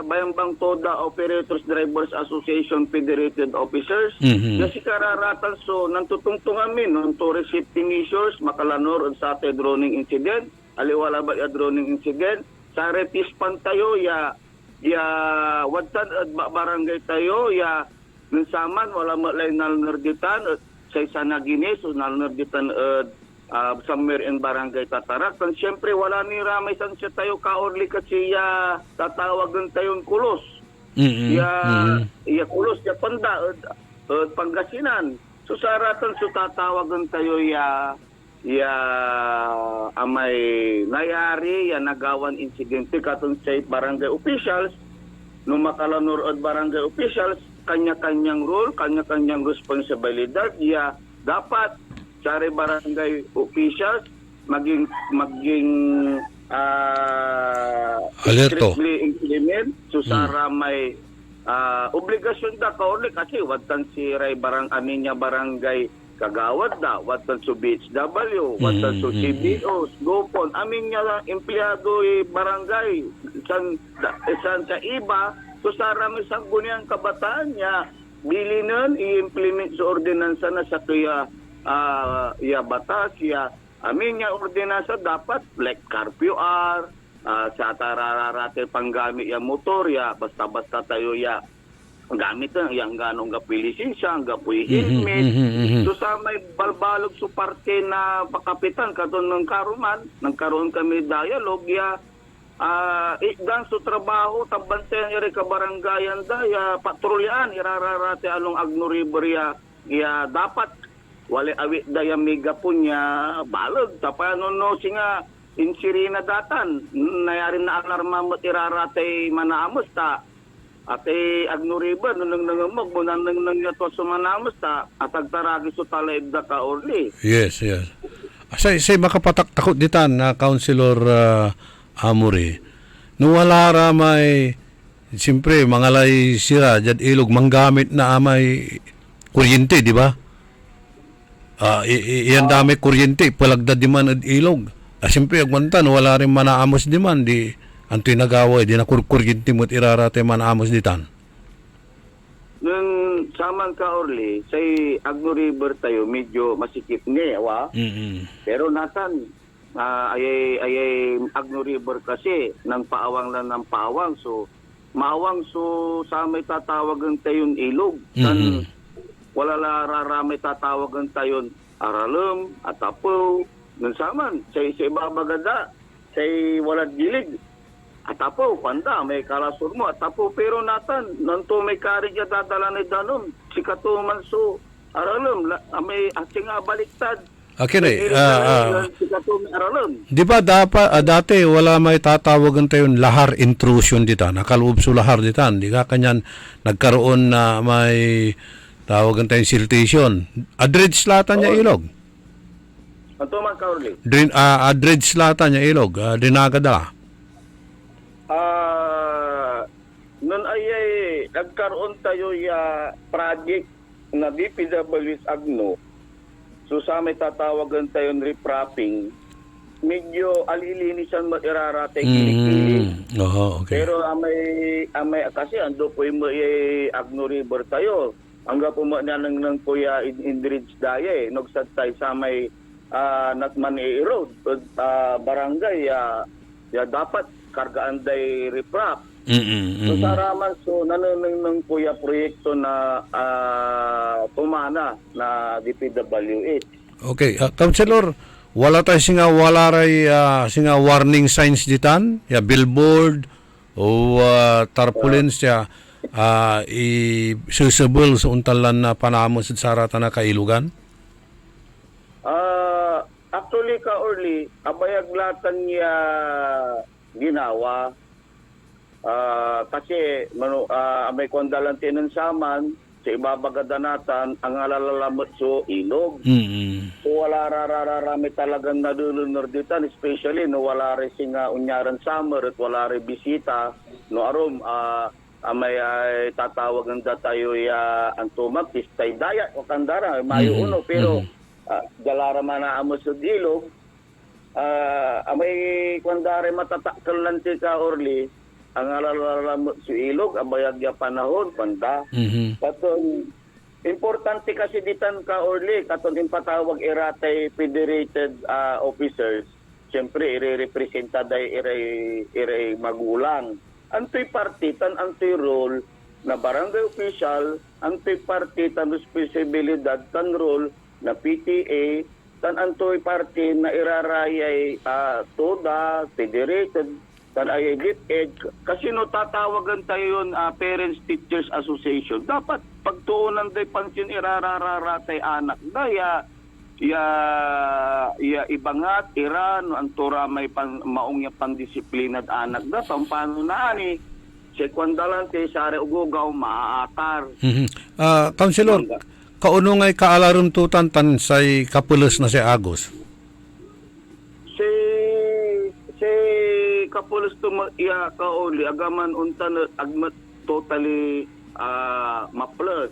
Bayambang Toda Operators Drivers Association Federated Officers, na si kararatan so nantutungtong amin, to safety measures, makalanor sa ate droning incident, aliwala ba droning incident, sa aray tispan tayo, wadtan at barangay tayo, nansaman, wala malay nalnerditan, sa isa na ginis, o nalnerditan somewhere in barangay Tatarak. And siyempre, wala ni ramay san siya tayo kaorli kasi tatawagan tayong kulos. Kulos, panda, Pangasinan. So sa aratan, so tatawagan tayo amay nayari, nagawan insidente katong sa barangay officials, no makalanor at barangay officials, kanya-kanyang role, kanya-kanyang responsibilidad, dapat sa barangay officials maging alerto, strictly implement, so sa may obligasyon da kauli kasi watan si Ray Aminya Barangay Kagawad da, watan so BHW, watan so CBOs, GoPon, aminya empleyado barangay, san sa iba, so sa rami sang guniang kabataan niya, bilinan i-implement sa ordinansa na sa kaya batas, aminya ordinansa dapat like curfew hour, sa tarararate panggamit motor, basta-basta tayo gamit yang ganong gapilisensya, ang gapoy helmet. So sa may balbalog so parte na pakapitan katon ng karuman, nagkaroon kami dialogue ikdan so trabaho tabantayan iri ka barangayan patrolyan irararate along Agno River dapat wala awit daya mega punya balog tapano no singa insirina datan nayari na alarma mo irarate manamos ta ate Agno River nung nangamog mo nang yato sa manamos ta atagtaragi so talaib da ka orli. Yes. Say makapataktakot ditan na Councilor Amuri. No wala ramay siyempre mangalay sira jad ilog manggamit na amay kuryente, di ba? Iyan dami kuryente palagda di man ad ilog. Siyempre agwantan wala rin manaamos di man di ang tinagaway, di na kuryente mo't irarate manaamos ditan. Nung saman ka orli, say Agno River tayo medyo masikip niya, pero natan ayay Agno River kasi nang paawang lang ng paawang, so maawang so sa may tatawagan tayon ilog, kan wala raramay tatawagan tayon aralem atapo nung saman say ibabagada say walat gilig atapo panda may kalasur mo atapo pero natan nanto may karigya dadala ni danom sikatuman so aralem may asinga baliktad. Okay di ba dati wala may tatawagan tayo lahar intrusion dita, nakaloob so lahar dita, di ka kanyan nagkaroon na may tawagan tayong siltation. Adredge lata niya ilog. Anto man kaurli? Adredge lata niya ilog, dinagada. Nun ayay nagkaroon tayo project na DPW's Agno. So sa may tatawagan tayong repropping, medyo alilinisan matirarate kilik-kilik. Okay. Pero amay kasi ando po yung Agno River tayo. Hanggang po ng kuya Indridge Daya nagsad tayo sa may Natmani Road, barangay, dapat kargaan day reprop. So saraman nanunong kuya proyekto na tumana na DPWH. Okay, Councilor, wala tayo singa warning signs ditan, ya billboard o tarpaulins ya i-susable sa untalan na panamo sa sarata na kailugan? Actually, ka-Orly, abayaglatan niya ginawa. Kasi may kondalan tinansaman sa ibabagadanatan ang alalalamot so ilog. So wala rararami talagang nadulunor dito, especially no wala rin singa unyaran summer at wala rin bisita no arom may tatawag ng tayo ang tumak istay daya o kandara mayo uno pero dalara man na amos sa ilog may kandare matatakal lang ka Orly ang alalalamot sa ilog, abayag ya panahon, panda. Katon, importante kasi ditan ka, Orly, katon impatawag iratay federated officers, siyempre, ire-representa day iray magulang. Antoy partitan, antoy role na barangay official, antoy partitan responsibilidad, tan role na PTA, tan antoy party na irarayay TODA, federated, tan ay DepEd, kasi no tatawagan tayo yun Parents Teachers Association, dapat pagtuunan tayo pansin irarararatay anak daya ibangat iran ang tura may maong pandisiplinad anak da paano na ani sekwandalan kay sare ugugaw maaakar. Councilor, kauno ngay kaalarum tutan tan say kapulos na si Agos? Kapulos to ka-Orly agaman untan agmat totally ma-plus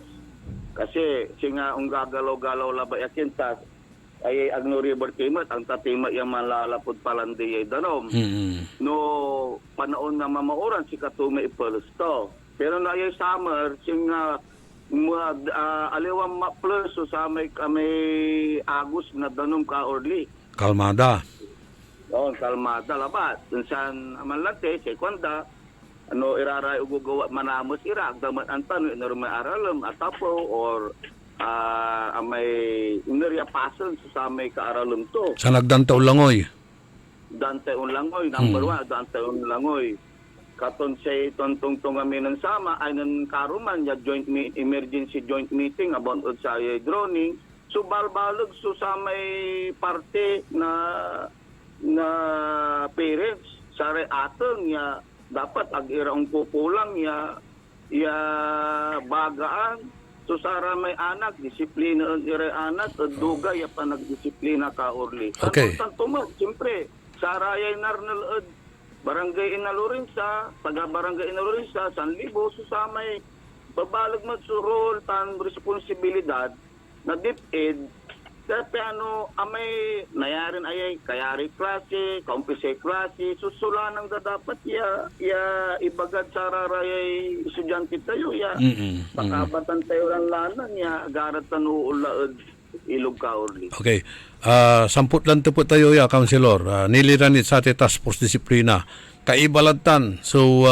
kasi singa ang gagalaw-galaw labay akin tas ay agno river timat ang tatima yung malalapod palandi ay danom no panaon na mamauran si katuma ipulos to pero na ay summer singa aliwang ma-plus so sa may Agos na danom ka-Orly Kalmada. Kalmada labat. Tunsan amalante si kwanda iraray ugugawa manamos irak damat antan may aralam atapo or may ineriya pasan sa may kaaralam to. Sa nagdante ulangoy. Dante ulangoy number 1 Dante ulangoy. Katon say tontong amin sama ay nan karuman ya emergency joint meeting about sa droning. So balbalog so sa may parte na parents sare atong ya dapat ag-irang pupulang ya bagaan so sara may anak disiplina ang ire anak at duga ya panagdisiplina ka Orly. Okay. Tantumag siyempre sara yay narnalod barangay Inalurinsa taga barangay Inalurinsa San Libo so sa may babalag magsurol tan responsibilidad na DepEd kasi amay nayarin ayay kayari klase, kaumpise klase, susulanang dapat ibagad sa rarayay estudyante tayo pakabatan tayo lang lanan agarat tanuulaad ilog ka Orly. Okay. Samput lang po tayo Councilor. Niliranit sa task force disiplina. Kaibalatan. So,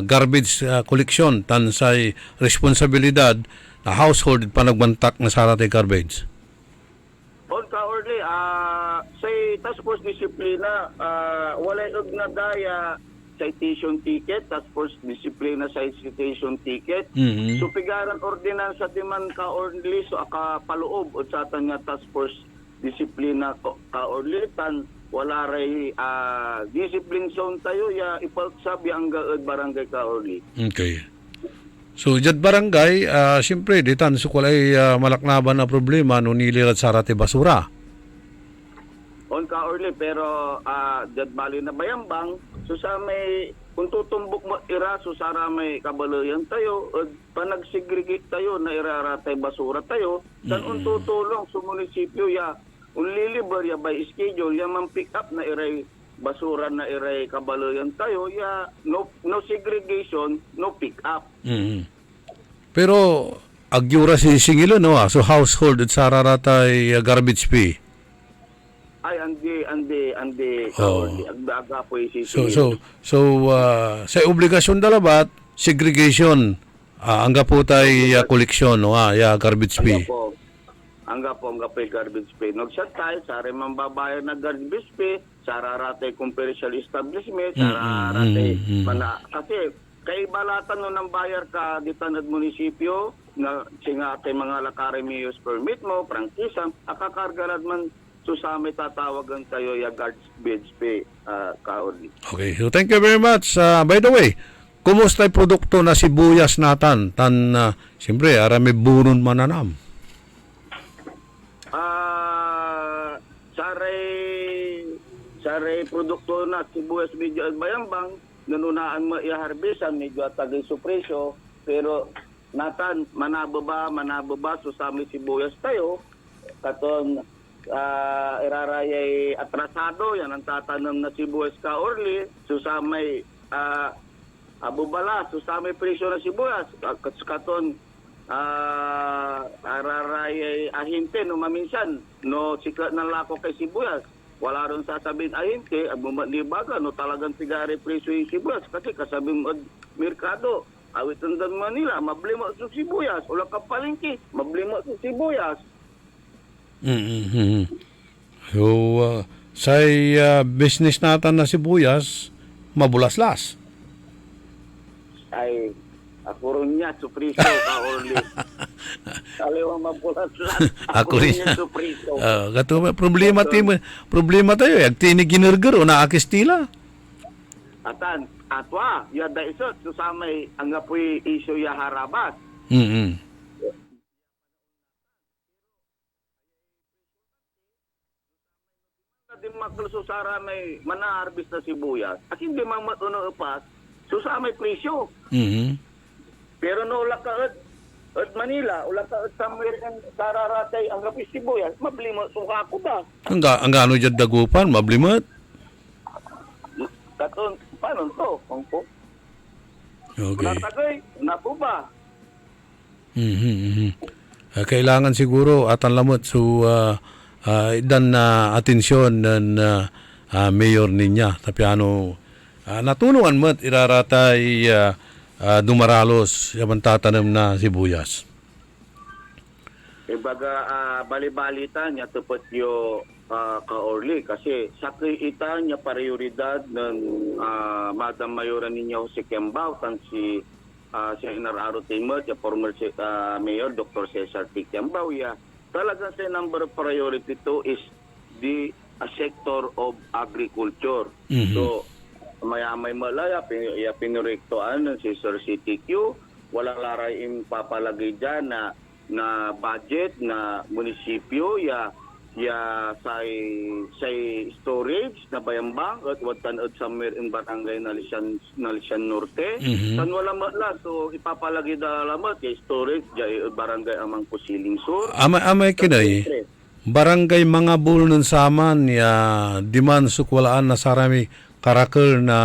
garbage collection tan say responsibilidad na household pa nagbantak na sarate garbage. On ka Orly, say task force disiplina walay og na daya citation ticket, task force disiplina citation ticket. So pigaran ordinansa di man ka Orly so aka paloob o sa tanya task force disiplina ka Orly tan wala ray discipline zone tayo ipagsabi ang gaad barangay ka Orly. Okay. So, jad barangay, siyempre, ditan, so kulay malaknaban na problema nung nilirat sarate basura. On ka Orly, pero jad bali na bayambang, so sa may, kung tutumbok mo iraso sa may kabalayan tayo, panagsigregate tayo na iraratay basura tayo, dan tutulong sa munisipyo, unliliber by schedule, man pick up na iray basura na iray kabalayan tayo, no segregation, no pick up. Pero agyura si singilo no so household at sararatay garbage fee. Ay, andi. Oh. Agdaga po isi. So sa obligasyon dalabat segregation angga po tay koleksyon no ya garbage fee. Angga po garbage fee. Nagsat tayo sa rin mambabayad na garbage fee, sa raratay commercial establishment, sa raratay kasi kay balatan no nang bayar ka ditanad munisipyo na singa kay mga lakare use permit mo, prangkisa, akakargalad man susami tatawagan tayo ya garbage fee kaorli. Okay, so thank you very much. By the way, kumusta yung produkto na sibuyas natin? Siyempre, arami buron mananam. Saray produkto na sibuyas medyo bayambang, nanunaan mo i-harvestan, medyo atagay su presyo, pero natan, manababa, susami sibuyas tayo, katon irarayay atrasado, yan ang tatanong na sibuyas kaorli, susamay abubala, susamay presyo na sibuyas, katon ararayay ahinte no maminsan, no sikat ng lako kay sibuyas, wala ron sasabihin ahinte, abumatlibaga, no talagang tigari presyo yung sibuyas, kasi kasabing merkado, awit undan Manila, mablima sa sibuyas, wala ka palengke, mablima sa sibuyas. So, sa business natin na sibuyas, mabulaslas. Ay, ako rin niya, supriso ka, Orly. Kaliwang mabulaslas. Ako rin niya, supriso. Problema tayo, agtini ginerger o naakistila. Atwa, yada isot, susamay, ang apoy isyo ya harabas. Di maklususara may manaharbis na sibuyas. At hindi mamatuno upas, susamay presyo. Pero no ulakaad at Manila, ulakaad sa American sararatay ang rapis sibuyas, mablimot suka ko ba? Ang ano dyan dagupan, mablimot? Katon, paano to? Kungko? Okay. Natagay, napo ba? Kailangan siguro atan lamot idan na atensyon ng mayor niya. Tapi natulungan mo at iraratay dumaralos yaman tatanam na sibuyas. Baga bali-balita niya tupot yo ka-Orly kasi sa kita niya prioridad ng Madam Mayoran ninyo si Kembao tan si Senator Aro Timot, ya former Mayor Dr. Cesar T. Kembao ya. Talagang sa number of priority to is the sector of agriculture. So, may malaya, pinirektoan ng si Sir CTQ, walang laray im papalagay dyan na budget na munisipyo, say storage na bayambang at watan at somewhere in barangay na Lisyan Norte. San wala matla, so ipapalagay da lamat kay storage jay barangay amang Pusiling Sur. Amay kinay barangay mga bulnon saman ya diman sukwalaan na sarami karakol na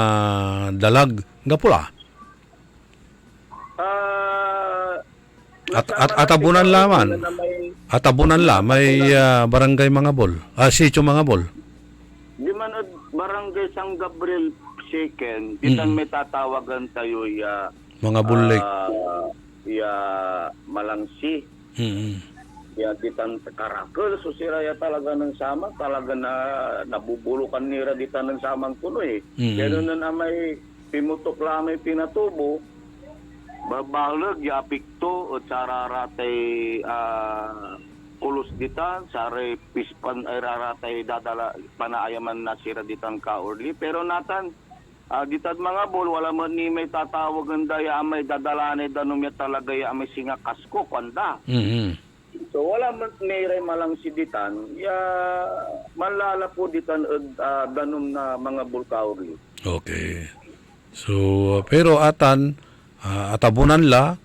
dalag nga pula. Atabunan laman. Atabunan la may barangay mga bol. Sitio mga bol. Di man barangay San Gabriel Second, itan may tatawagan tayo mga bulik. Malangsi. Ditan karakol so siraya talaga ng sama, talaga na nabubulukan nira ditan ng samang kuno Pero na may pimutok lamay pinatubo. Babalag yapikto o sararatay kulos ditan saray pispan ay raratay dadala panaayaman na sira ditan ka-Orly pero natan ditan mga bol wala man ni may tatawagan daya may dadalanay danom ya talaga ya may singa kasko kwanda. So wala man niray malang si ditan ya malala po ditan danom na mga bol ka-Orly. Okay. So pero atan atabunan la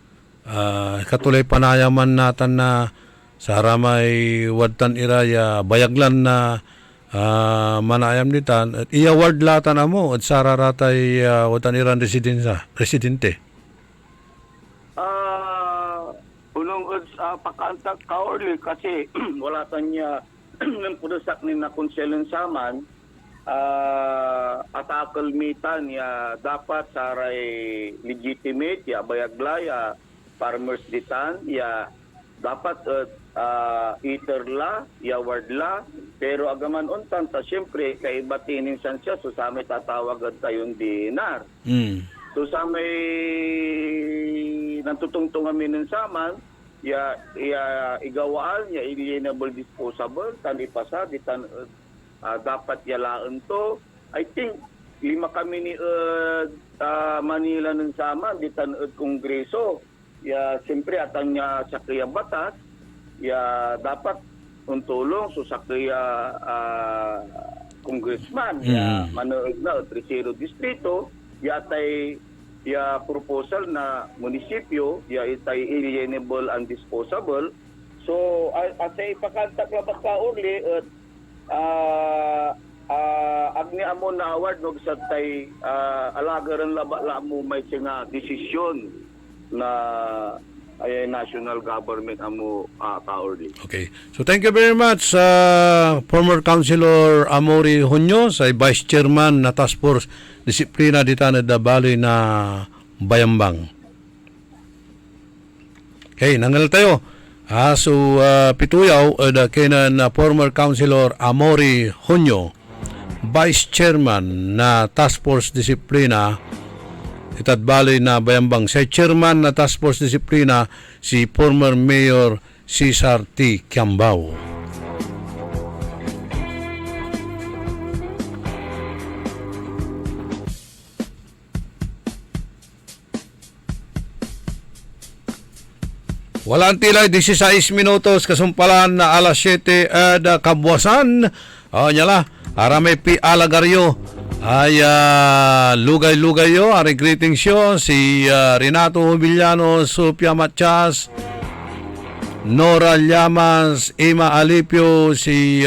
katulay panayaman natin na sa ramay wadtan iraya bayaglan na manayam nitan at i-award latan mo at sararatay wadtan iran residente. Unong pagkaantak ka-Orly kasi wala tan niya ng produsak ni na konselon saman atakal mitan ya dapat saray legitimate ya bayaglaya farmers ditan ya dapat iterla ya wardla pero agaman untan ta syempre kay batinin san siya so sa may tatawag at tayong dinar. So sa may natutungtong kami ng saman ya igawaan ya alienable disposable tan ipasa ditan dapat yalaan to. I think 5 kami ni Manila ng saman ditan kongreso ya siyempre atang niya sa kaya batas ya dapat untulong so sa kaya congressman ya manood na 30 distrito ya tay ya proposal na munisipyo ya itay alienable and disposable so asay pakantak labat ka uli at agni amo na award no sa tay alagaran laba mo may singa desisyon na ay national government amo kaorli. Okay. So thank you very much former Councilor Amory Hunyo sa Vice Chairman na Task Force Disiplina dita na Baloy na Bayambang. Okay, nangal tayo. So pituyaw kainan former Councilor Amory Hunyo, Vice Chairman na Task Force Disiplina Itad Baloy na Bayambang. Sa Chairman na Task Force Disiplina si former Mayor Cesar T. Kiambao. Walang tilay, 16 minutos, kasumpalan na alas 7 kabuwasan. Nyala, aramay pi alagaryo. Ay lugay-lugay yo, ari greetings yo, si Renato Villano, Sofia Matias, Nora Llamas, Ima Alipio, si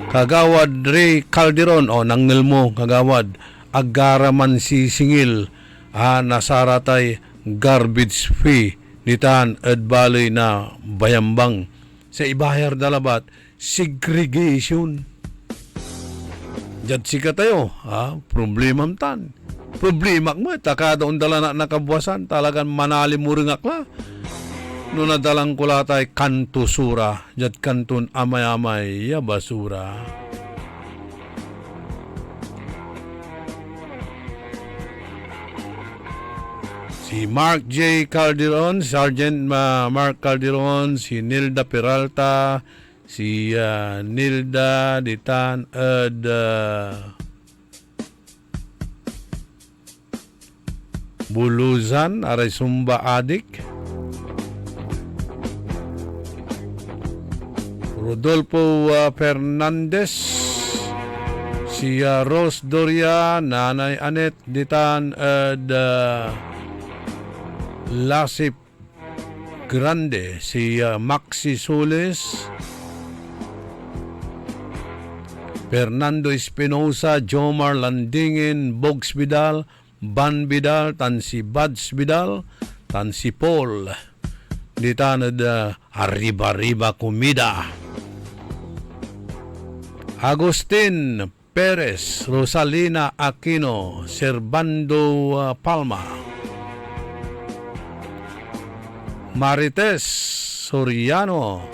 Kagawad Ray Calderon, nangnil mo Kagawad, Agaraman si Singil, nasaratay garbage fee, nitan Baloy na Bayambang. Sa ibayar dalabat, segregation. Jad sika tayo, problema tan. Problema mo, takadaon dala na nakabuwasan, talagang manali mo rin akla. No nadalang ko latay kanto sura, jad kanton amay-amay, ya basura. Si Mark J. Calderon, Sergeant Mark Calderon, si Nilda Peralta, si Nilda Ditan Buluzan aray Sumba Adik, Rodolfo Fernandez, si Rose Doria, Nanay Anet Ditan Lasip Grande, si Maxi Soles, Fernando Espinosa, Jomar Landingin, Bogs Vidal, Ban Vidal, tan si Bads Vidal, tan si Paul. Dita na arriba-riba kumida. Agustin Perez, Rosalina Aquino, Servando Palma, Marites Soriano,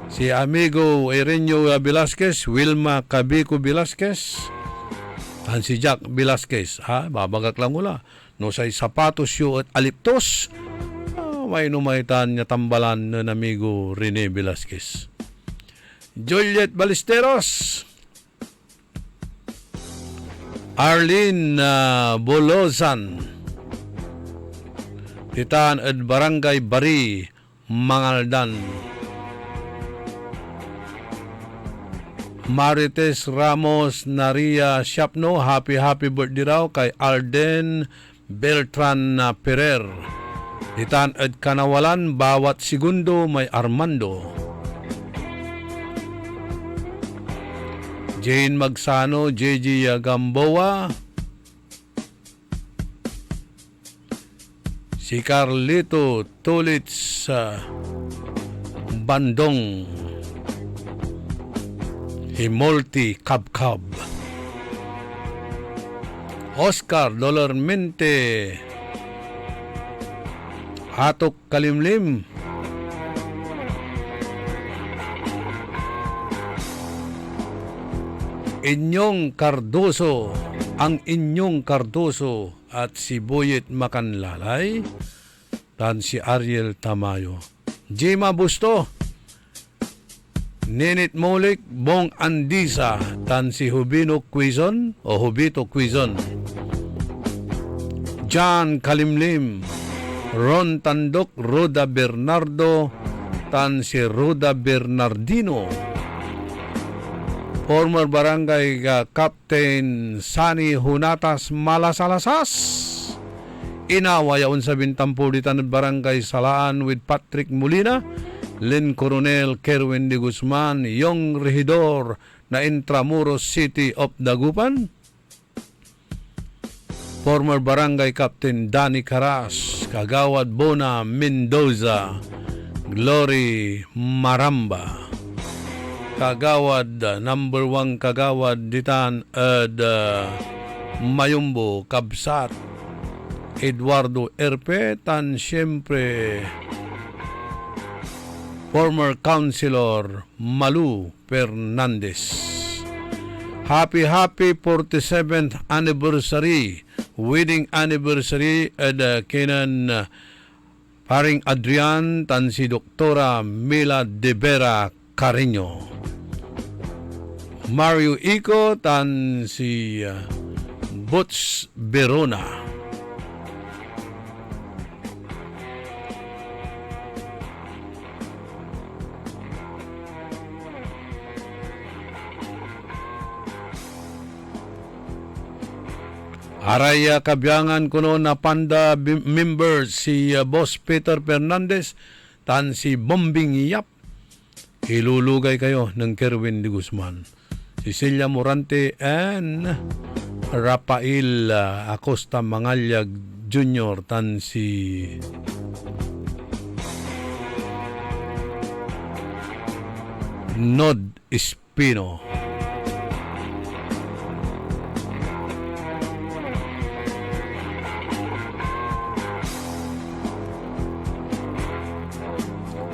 si amigo Erenio Velasquez, Wilma Cabico Velasquez, at si Jack Velasquez. Babagak lang mula. No say sapatos yu at aliptos, may numaitan niya tambalan ng amigo Rene Velasquez. Juliet Ballesteros, Arlene Bolozan, Titan at Barangay Bari, Mangaldan. Marites Ramos Naria Shapno, happy birthday raw kay Alden Beltran Perer. Titan at Kanawalan, bawat segundo may Armando. Jane Magsano, JJ Gamboa, si Carlito Tulits Bandong, Himolti Kabkab, Oscar Dolormente, Hatok Kalimlim, Inyong Cardoso, ang Inyong Cardoso at si Boyet Makanlalay, tan si Ariel Tamayo, Jima Busto, Ninit Molik, Bong Andisa, tan si Hubino Quizon o Hubito Quizon, John Kalimlim, Ron Tandok, Roda Bernardo, tan si Roda Bernardino, former barangay Captain Sani Hunatas Malasalasas, Inawayaon sa Bintampulitan Barangay Salaan with Patrick Molina, Len Coronel Kerwin de Guzman, Yong Regidor na Intramuros City of Dagupan, former barangay Captain Danny Caras, Kagawad Bona Mendoza, Glory Maramba, Kagawad number 1 Kagawad Ditan at Mayumbo Kabsat, Eduardo Erpe, tan siyempre former Councilor Malu Fernandez. Happy 47th anniversary, wedding anniversary at kinan paring Adrian tan si Doktora Mila de Vera Carreño, Mario Ico tan si Butch Verona. Araya kabyangan kuno na Panda member si Boss Peter Fernandez tan si Bombing Yap. Ilulugay kayo ng Kerwin de Guzman, Cecilia Morante and Rafael Acosta Mangalyag Jr. tan si Nod Espino.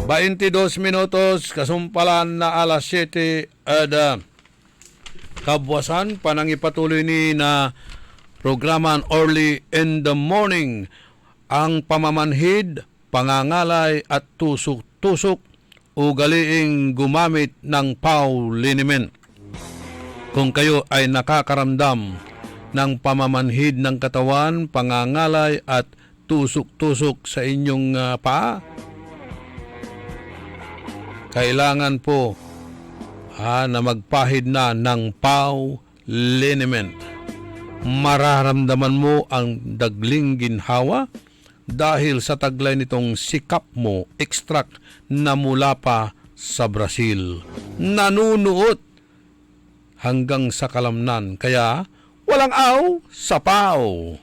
Baintidos minutos, kasumpalan na alas 7 at kabwasan, panangipatuloy ni na programan Early in the Morning, ang pamamanhid, pangangalay at tusok-tusok ugaliing gumamit ng PAW liniment. Kung kayo ay nakakaramdam ng pamamanhid ng katawan, pangangalay at tusok-tusok sa inyong paa, kailangan po na magpahid na ng PAW liniment. Mararamdaman mo ang dagling ginhawa dahil sa taglay nitong sikap mo extract na mula pa sa Brazil. Nanunuot hanggang sa kalamnan, kaya walang aw sa PAW.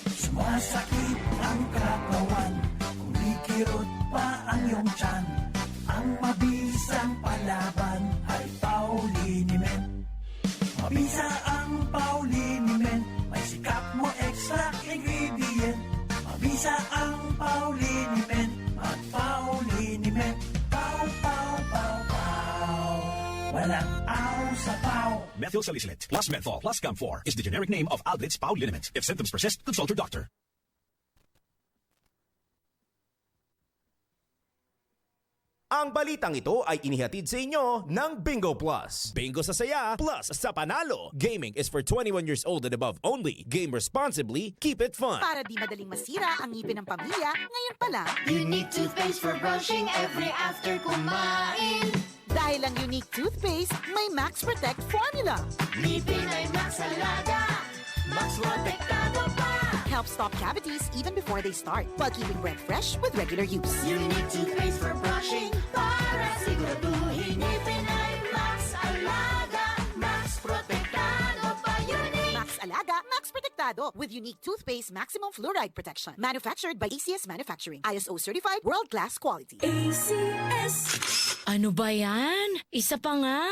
Sumasakit ang katawan, kumikirot pa ang iyong tiyan. Ang mabisang palaban ay PAW liniment. Mabisa ang PAW liniment, may sikap mo extract ingredient. Mabisa ang PAW liniment, at PAW liniment. PAW, PAW, PAW, PAW. Walang aw sa PAW. Methyl salicylate plus menthol plus Camphor is the generic name of Alblitz PAW liniment. If symptoms persist, consult your doctor. Ang balitang ito ay inihatid sa inyo ng Bingo Plus. Bingo sa saya, plus sa panalo. Gaming is for 21 years old and above only. Game responsibly, keep it fun. Para di madaling masira ang ngipin ng pamilya, ngayon pa lang. Unique toothpaste for brushing every after kumain. Dahil ang unique toothpaste, may Max Protect formula. Ngipin ay Max Alaga, Max Protektado pa. Helps stop cavities even before they start, while keeping breath fresh with regular use. Unique toothpaste for brushing, para siguraduhin ngipin ay Max Alaga, Max Protektado pa. Unique Max Alaga, Max Protektado. Dorado with unique toothpaste maximum fluoride protection. Manufactured by ACS Manufacturing. ISO certified world-class quality. Ano ba yan? Isa pa nga.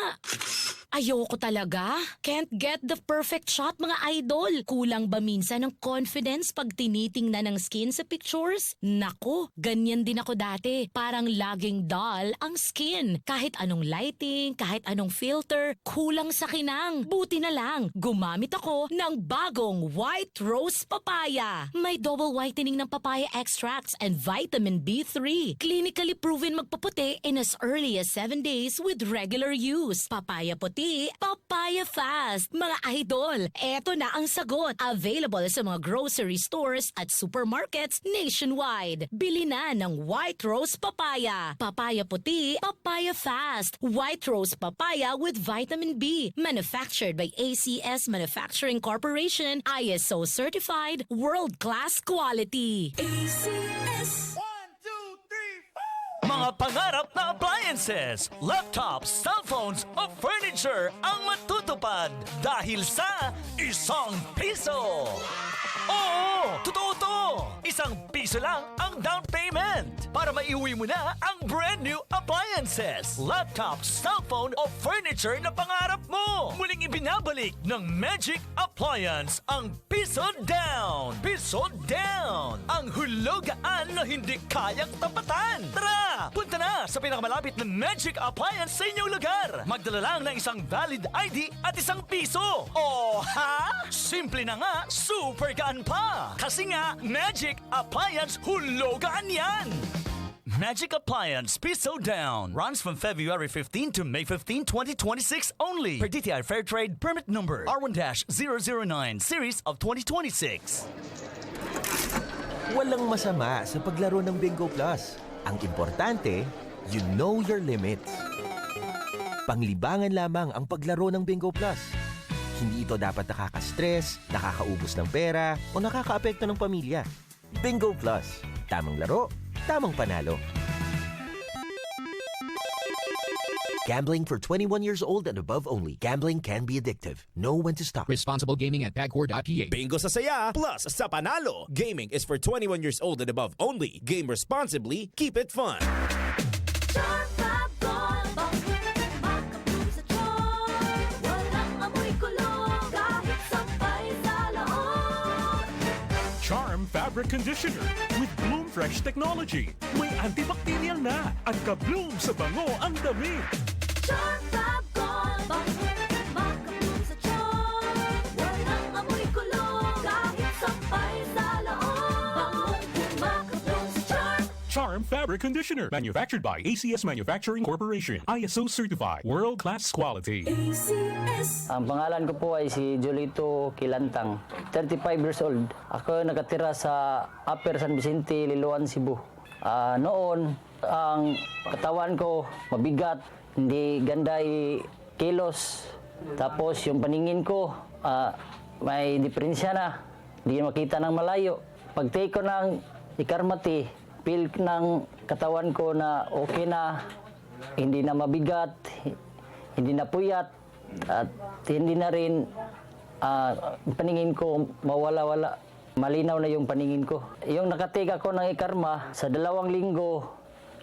Ayoko talaga. Can't get the perfect shot, mga idol. Kulang ba minsan ng confidence pag tinitingnan ng skin sa pictures? Nako, ganyan din ako dati. Parang laging dull ang skin. Kahit anong lighting, kahit anong filter, kulang sa kinang. Buti na lang, gumamit ako ng bagong White Rose Papaya. May double whitening ng papaya extracts and vitamin B3. Clinically proven magpaputi in as early as 7 days with regular use. Papaya puti, papaya fast. Mga idol, eto na ang sagot. Available sa mga grocery stores at supermarkets nationwide. Bili na ng White Rose Papaya. Papaya puti, papaya fast. White Rose Papaya with vitamin B. Manufactured by ACS Manufacturing Corporation. ISO certified world-class quality. ACS. Mga pangarap na appliances, laptops, cellphones o furniture ang matutupad dahil sa ₱1. Oo, totoo to! ₱1 lang ang down payment para maiuwi mo na ang brand new appliances, laptops, cellphone o furniture na pangarap mo. Muling ibinabalik ng Magic Appliance ang piso down. Piso down! Ang hulugaan na hindi kayang tapatan. Tara! Punta na sa pinakamalapit na Magic Appliance sa inyong lugar. Magdala lang ng isang valid ID at ₱1. O ha? Simple na nga, super gaan pa. Kasi nga, Magic Appliance hulugan yan. Magic Appliance Piso Down runs from February 15 to May 15, 2026 only. Per DTI Fair Trade Permit Number R1-009 Series of 2026. Walang masama sa paglaro ng Bingo Plus. Ang importante, you know your limits. Panglibangan lamang ang paglaro ng Bingo Plus. Hindi ito dapat nakaka-stress, nakakaubos ng pera, o nakakaapekto ng pamilya. Bingo Plus. Tamang laro, tamang panalo. Gambling for 21 years old and above only. Gambling can be addictive. Know when to stop. Responsible gaming at pagcor.ph. Bingo sa saya plus sa panalo. Gaming is for 21 years old and above only. Game responsibly. Keep it fun. Charm Fabric Conditioner with Bloom Fresh Technology. May antibacterial na at ka-bloom sa bango ang damit. Charm Fab Gold, makabloom sa charm. Walang amoy kulong, kahit sampay sa loob. Makabloom sa charm. Charm Fabric Conditioner. Manufactured by ACS Manufacturing Corporation. ISO certified. World-class quality. ACS. Ang pangalan ko po ay si Jolito Kilantang, 35 years old. Ako nakatira sa Upper San Vicente, Liloan, Cebu. Noon, ang katawan ko mabigat, hindi ganda kilos. Tapos yung paningin ko, may diferensya na, hindi makita ng malayo. Pag-take ko ng ikarmati, feel ng katawan ko na okay na, hindi na mabigat, hindi na puyat, at hindi na rin paningin ko mawala-wala. Malinaw na yung paningin ko. Yung nakatake ako ng ikarma, sa 2 linggo,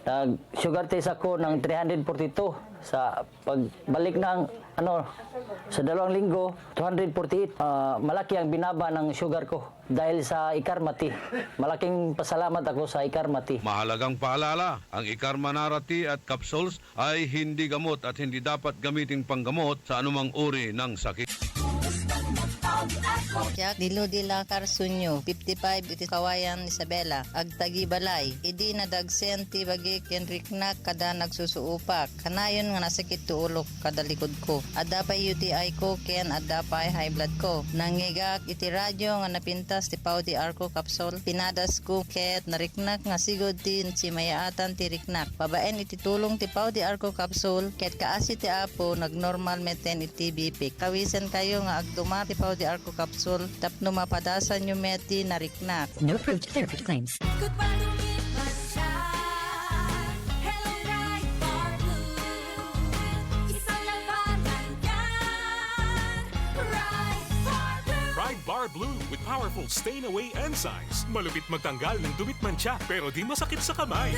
nag-sugar test ako ng 342. Sa pagbalik ng, sa 2 linggo, 248. Malaki ang binaba ng sugar ko dahil sa Ikarmati. Malaking pasalamat ako sa Ikarmati. Mahalagang paalala, ang Ikarmanarati at capsules ay hindi gamot at hindi dapat gamiting panggamot sa anumang uri ng sakit. Siya, Diludila Carsunyo, 55, iti Kawayan, Isabela, Agtagi Balay, idi na dagsen ti bagik Enriknak kada nagsusuupak, kanayon nga nasakit tuulok kada likod ko, adapay UTI ko, ken adapay high blood ko, nangigak iti radyo nga napintas ti Paudi Arco Capsule, pinadas ko ket nariknak nga sigod tin si mayaatan ti riknak, babaen iti tulong ti Paudi Arco Capsule, ket kaasi ti apo nagnormal meten iti BP, kawisan kayo nga agduma ti Paudi Arco Capsule, tapno mapadasan yung meti na riknak. No approved therapy claims. Good paluin pa siya. Hello, Bright Bar Blue. Isang labanan yan. Bright Bar Blue. Pride Bar Bar Blue with powerful stain-away enzymes. Malupit magtanggal ng dumit mancha pero di masakit sa kamay.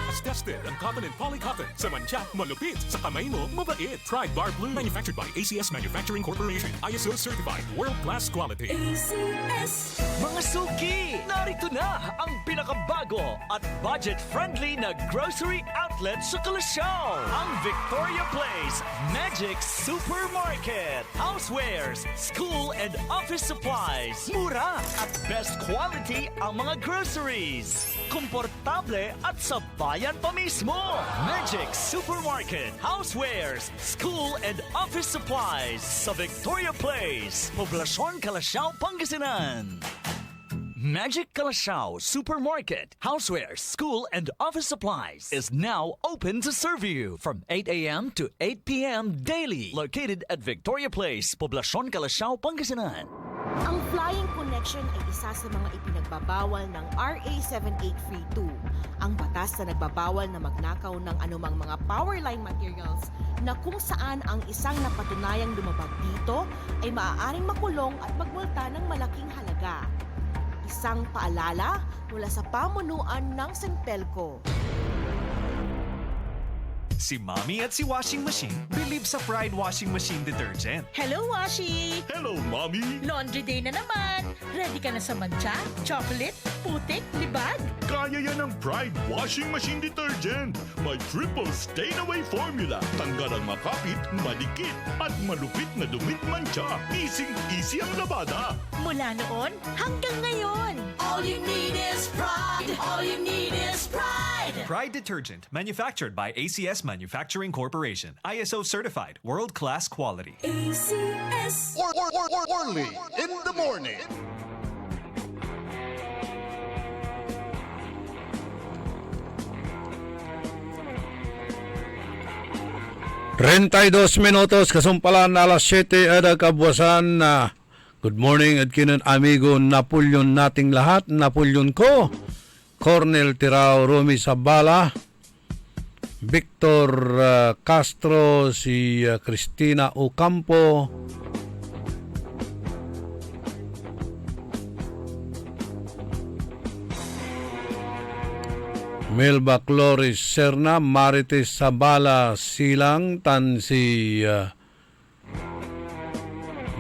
As tested ang cotton and polycotton. Sa mancha, malupit. Sa kamay mo, mabait. Pride Bar Blue. Manufactured by ACS Manufacturing Corporation. ISO certified. World-class quality. ACS. Mga suki, narito na ang pinakabago at budget-friendly na grocery outlet sa Kalasyaw. Ang Victoria Place Magic Supermarket. Housewares, school and office supplies. Mura at best quality ang mga groceries. Komportable at sa bayan pa mismo. Magic Supermarket. Housewares, school and office supplies sa Victoria Place. Poblasyon Kalasyaw, Pangasinan. Magic Kalasyaw Supermarket, Housewares, School, and Office Supplies is now open to serve you from 8 a.m. to 8 p.m. daily. Located at Victoria Place, Poblasyon Kalasyaw, Pangasinan. Ang flying connection ay isa sa mga ipinagbabawal ng RA 7832, ang batas na nagbabawal na magnakaw ng anumang mga power line materials na kung saan ang isang napatunayang lumabag dito ay maaaring makulong at magmulta ng malaking halaga. Isang paalala mula sa pamunuan ng Sentelco. Si Mommy at si Washing Machine believe sa Pride Washing Machine Detergent. Hello, Washi! Hello, Mommy! Laundry day na naman! Ready ka na sa mancha, chocolate, putik, libag? Kaya yan ang Pride Washing Machine Detergent. May triple stain-away formula. Tanggal ang makapit, madikit, at malupit na dumit mancha. Easy ang labada. Mula noon hanggang ngayon. All you need is pride. All you need is pride. Pride Detergent, manufactured by ACS Manufacturing Corporation. ISO certified, world-class quality. ACS. Orly in the morning. Rentay 2 minutos, kasumpalan alas 7 ada kabuasan na good morning at kinan amigo Napoleon nating lahat. Napoleon ko, Cornel Tirao, Romy Sabala, Victor Castro, si Cristina Ocampo, Melba Cloris Serna, Marites Sabala Silang, tan si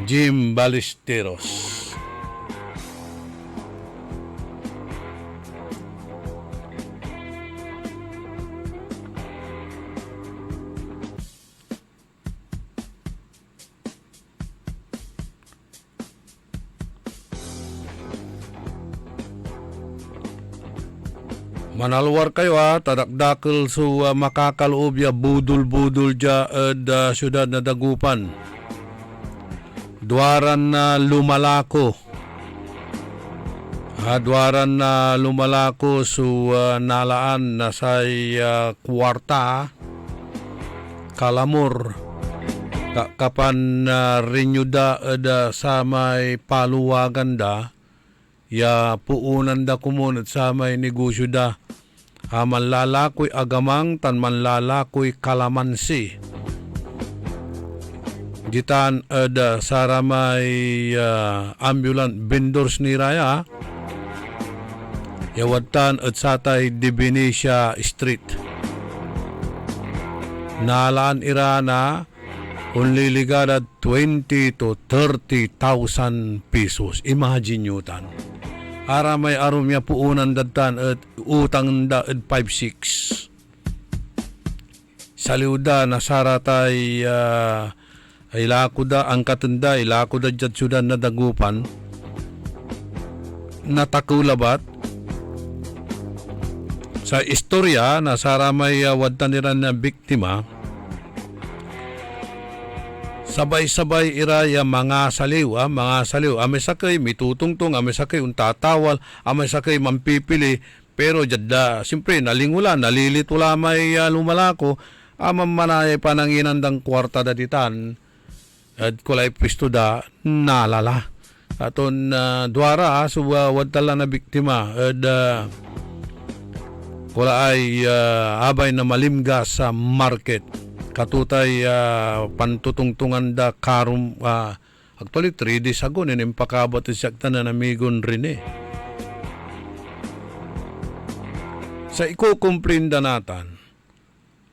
Jim Ballesteros. Manalwar kayo tadakdakil so makakaloob ya budul-budul ja syudad na Dagupan. Duaran na lumalako. Duaran na lumalako so nalaan na say kwarta Kalamur. Kapan rinyuda sa may paluwagan da ya puunan da kumunot sa may negosyo da. Manlalakoy agamang tan manlalakoy kalamansi. Gitan ada saramay ambulant vendors ni Raya. Yawatan at satay Divinesia Street. Nalaan irana only ligada 20 to 30,000 pesos. Imagine nyo tan. Ara may arum niya puunan datan at utang da at 5-6. Saliuda na saratay ilako da ang katanda ilako da dyan sudan na Dagupan natakulabat sa istorya na saramay wadtan nila na biktima. Sabay-sabay iraya mga saliw, Amay sakay mitutungtong, amay sakay untatawal, amay sakay mampipili. Pero jadda, siyempre nalingula, nalilito lamay lumalako, amam manay pananginandang kwarta daditan. At kulay pisto da, nalala. Aton duara, suwa wadtala na biktima. Kula ay abay na malimgas sa market. Katutay pantutungtungan da karum actually 3 days ago ninimpakabot siya na namigon rin Sa ikukumprinda natan,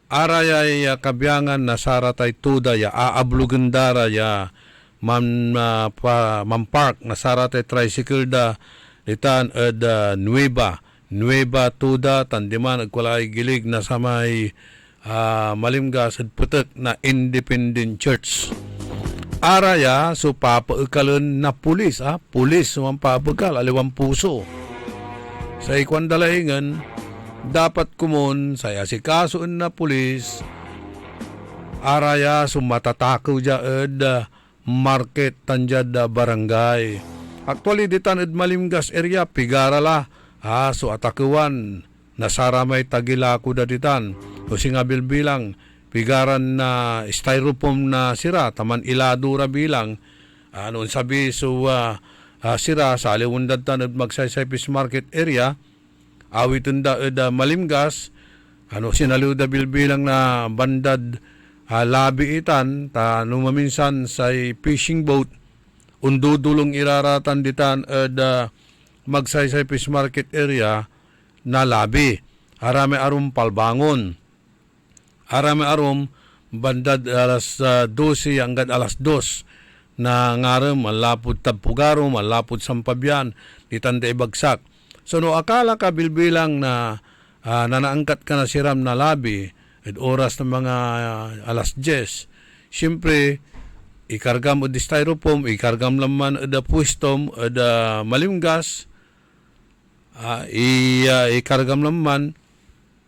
arayay kabyangan na saratay tuda ya aablugendara ya mampark na saratay tricycle da itan Nueva tuda tandiman agkulay gilig na sa may malimgas at putek na Independent Church. Araya so papaekalan na pulis pulis ang papakal aliwang puso. Sa ikwandalaingan dapat kumun sa asikasoon na pulis araya so matatakaw jaed market tanjad barangay. Actually ditan ed malimgas area pigarala so atakuan nasaramay tagilako daditan o singabil bilang pigaran na styrofoam na sira taman iladura bilang noon sabi so sira sa aliwundad tan ed magsaysay fish market area awitin da ed malimgas sinaliw da bilbilang na bandad labi itan ta numaminsan say fishing boat undudulong iraratan ditan ed magsaysay fish market area na labi. Arame arum palbangon. Arame arum bandad alas 12 hanggang alas 2 na ngarem malapod tabpugarom, malapod sampabyan, ditanda ibagsak. So no akala ka bilbilang na nanaangkat ka na siram na labi at oras ng mga alas 10. Siyempre, ikargam o di styrofoam, ikargam laman o da puestom o da malimgas, ikargam naman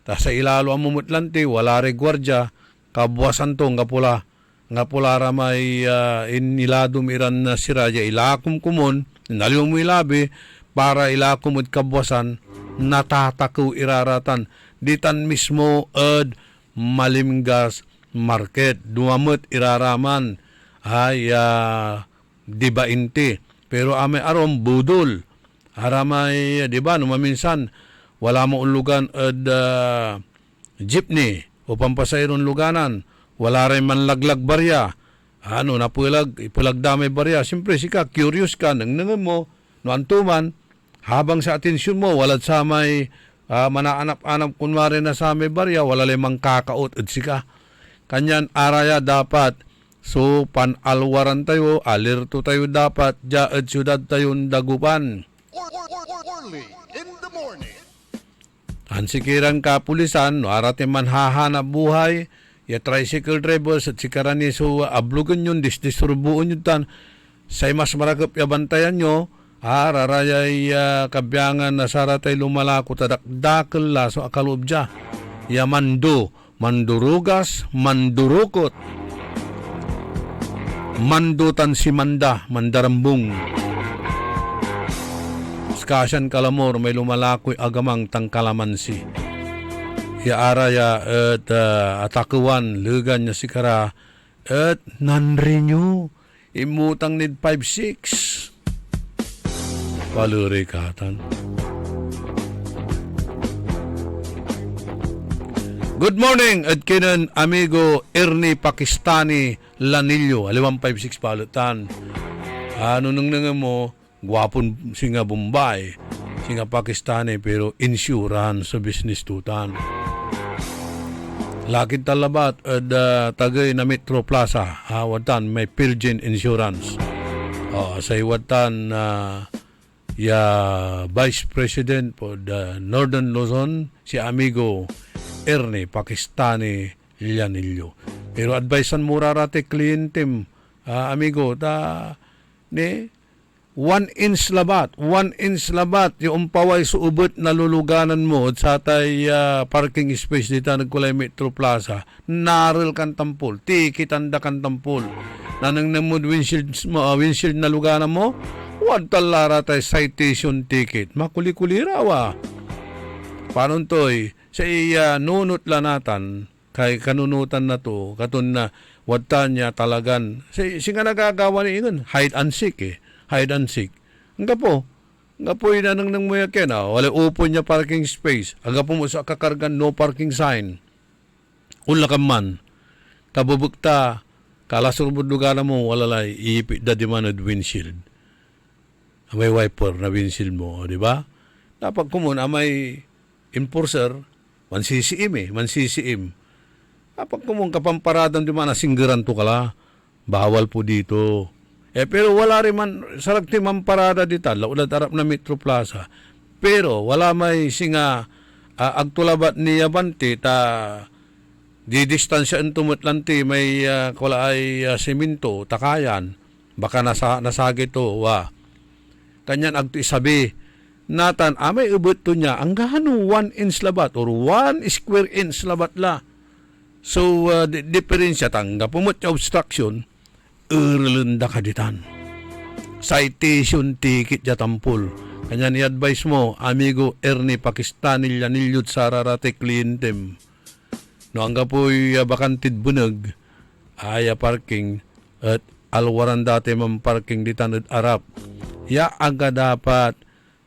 ta sa ilalo ang mumutlanti wala re gwardya kabuwasan to nga pula ramay iniladum iran na siraya ilakum kumon naliw mo ilabi para ilakum at kabuwasan natataku iraratan ditan mismo ed malimgas market duamot iraraman ay diba inti pero ame arom budol haramay, di ba, numaminsan, wala mo unlugan at jeepney o pampasayron luganan, wala rin manlaglag barya, ipulag damay barya, siyempre sika, curious ka, nangnangam mo, antuman, habang sa atensyon mo, walad sa may manaanap-anap kunwari na sa may barya, wala limang kakaot at sika. Kanyan, araya dapat, so panalwaran tayo, alerto tayo dapat, at syudad tayong dagupan. Early in the morning. Ansikirang kapulisan, no arate man hahanap buhay, ya tricycle drivers at sikaran ni so ablugan yun, disturbuon yun tan, say mas maragap ya bantayan nyo, rarayay kabyangan na saratay lumalako tadakdakal laso akalubja, ya mandurugas, mandurukot, mandutan si mandarambong, kasyan kalamor may lumalakoy agamang tangkalamansi. Iaraya at atakuan lugan niya sikara at nanrinyo imutang nid 5-6 palurikatan. Good morning at kinan amigo Ernie Pakistani Lanillo aliwang 5-6 palutan. Nung mo gwapon singa Bombay, singa Pakistani pero insurance sa business tutan. Lakit talabat at tagay na Metro Plaza, watan may Pilgin Insurance. Sa iwatan Vice President po the Northern Luzon, si amigo Ernie Pakistani Llanillo. Pero advisean mura rate klientim, amigo, ni 1 inch labat yung paway suubot na luluganan mo at sa tay parking space dito nagkulay Metro Plaza naril kan tampol tikitanda kan tampol nanang namod windshield na luganan mo wad talara tay citation ticket makuli-kuli rawa paano to'y sa nunot lanatan kay kanunutan na to katon na wad niya talagan singa nagagawa ni ingon hide and seek hide and seek. Nga po, Nga po nang muyakin, wala upo niya parking space. Aga po mo sa kakargan, no parking sign. Ula ka man, kabubukta, kalasurubod lugar mo, walalay, iipit da di man windshield. May wiper na windshield mo, di ba? Dapat kumun, may enforcer, mansisiim. Dapat kumun, kapamparadan di man, singgeran to kala, bawal po dito. Pero wala rin man, saragti man parada dito, laulad arap na Metro Plaza. Pero wala may singa, agtulabat niya banti, di distansya entumutlanti, may kula ay semento, takayan, baka nasagi to, Kanyan agto isabi, natan, may ubot to niya, ang gano 1 inch labat, or 1 square inch labat la. So, diferensya tangga, pumut obstruction, urlunda kaditan. Citation ticket jatampul. Kanya ni-advise mo, amigo Ernie Pakistani nilyud sararate klientem. No, angga po'y bakantid bunag, aya parking, at alwaran dati parking ditan at arap. Ya aga dapat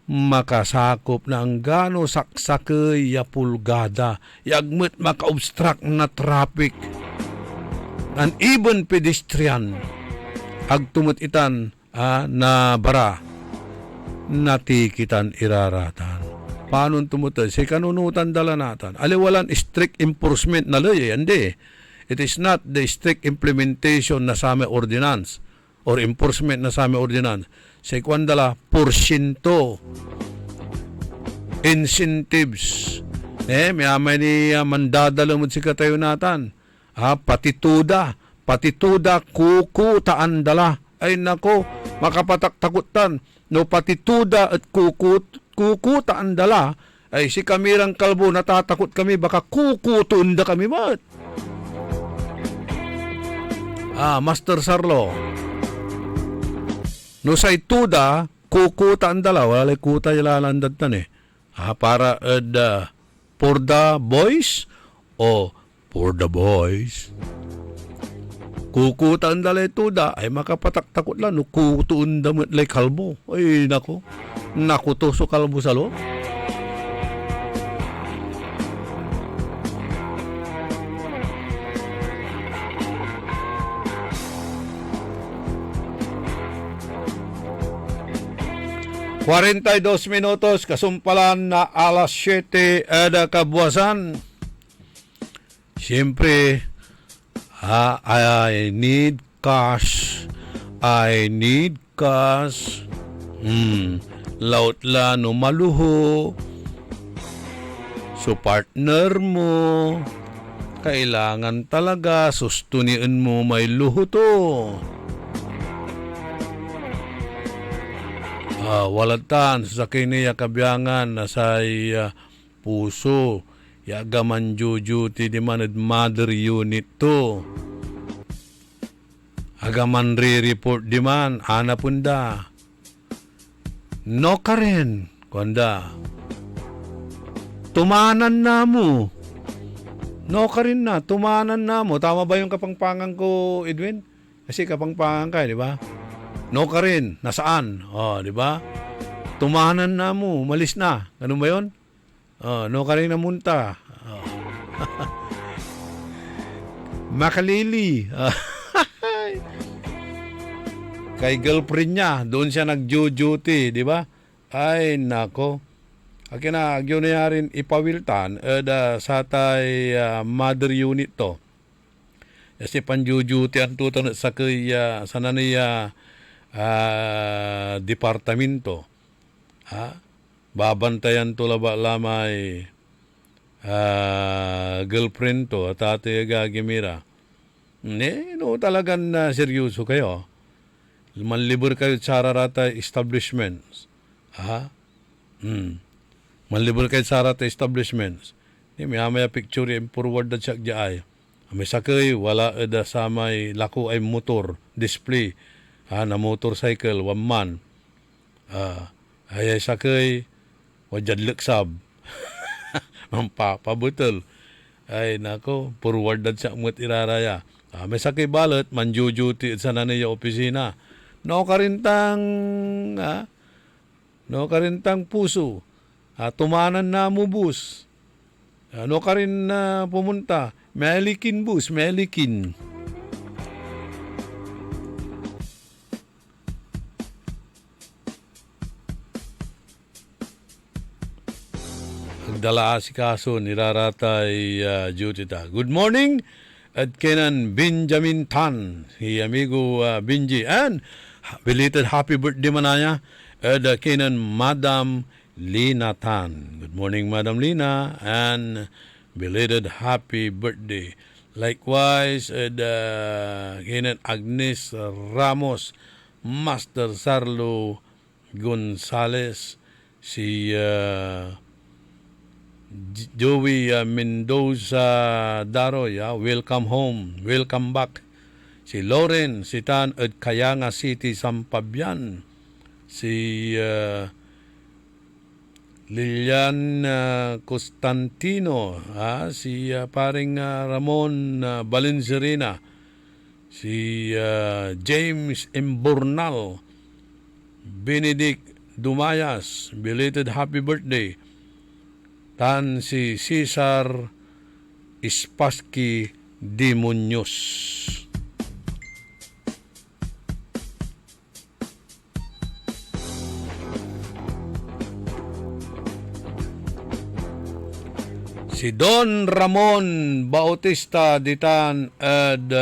makasakop na ang gano saksakay ya pulgada, yagmet maka-obstruct na traffic. An even pedestrian agtumot itan na bara natikitan iraratan. Paano tumutan? Si kanunutan dala natan. Aliwalan strict enforcement na lay, hindi. It is not the strict implementation na sa may ordinance or enforcement na sa may ordinance. Si kwandala porsyento incentives. May amay ni mandadala mo si katayo natan. Patituda, kuku, taan dala. Ay nako, makapatak-takutan. No, patituda at kuku, taan dala. Ay si kamirang kalbo, natatakot kami, baka kuku, tunda kami mat. Master Sarlo. No, sa ituda, kuku, taan dala. Wala kuta ilalandad tan para for the boys o for the boys. Kukutaan dalay tuda ay makapatak-takot lang. Kutuun damit lay kalbo. Ay nako. Nakuto so kalbo sa lo. ...42 kasumpalan na alas 7 kabuwasan. Siyempre, I need cash. Laut la no maluho. So partner mo, kailangan talaga sustunian mo may luho to. Walatan sa kiniya kabiyangan na sa puso. Yagaman jujuti di manad mother unit to. Agaman re-report di man, hanapunda. No ka rin, konda. Tumanan na mo. No ka rin na, tumanan na mo. Tama ba yung kapangpangan ko, Edwin? Kasi kapangpangan ka, di ba? No ka rin, nasaan? Di ba? Tumanan na mo, malis na. Ganun ba yun? No ka rin namunta. Makalili. Kay girlfriend niya, doon siya nag-duty, di ba? Ay, nako. Akin na, agyo na rin ipawiltan sa tay mother unit to. Kasi pan-duty ang tutan sa kaya sa naniya departamento. Babantayan to lamay girlfriend to at ate gagimira. No, talagang seryoso kayo. Manlibur kayo sa rarata establishments. Manlibur kayo sa rarata establishments. May amaya picture yung forward na siya ay. May sakay, wala sa may lako ay motor, display. Na motorcycle, 1 man. Ay sakay, wajad leksab. Ang papabutel. Ay nako, forward na siya mut iraraya. May sakay balot, manjujuti sa nanay opisina. No karintang No karintang puso. Tumanan na mo bus. Ano ka rin pumunta? Melikin bus, Melikin. Nagdala si kaso niraratay Judita. Good morning at Kenan Benjamin Tan, si amigo Benji. And belated happy birthday manaya at Kenan Madam Lina Tan. Good morning, Madam Lina, and belated happy birthday. Likewise, Kenan Agnes Ramos, Master Sarlo Gonzales, si Joey Mendoza Daroy, welcome home, welcome back. Si Lauren Sitan at Kayanga City, Sampabian. Si Lilian Constantino, si paring Ramon Valencerina, si James Embornal, Benedict Dumayas, belated happy birthday. Tan si Cesar Ispaski Dimonyos. Si Don Ramon Bautista ditan at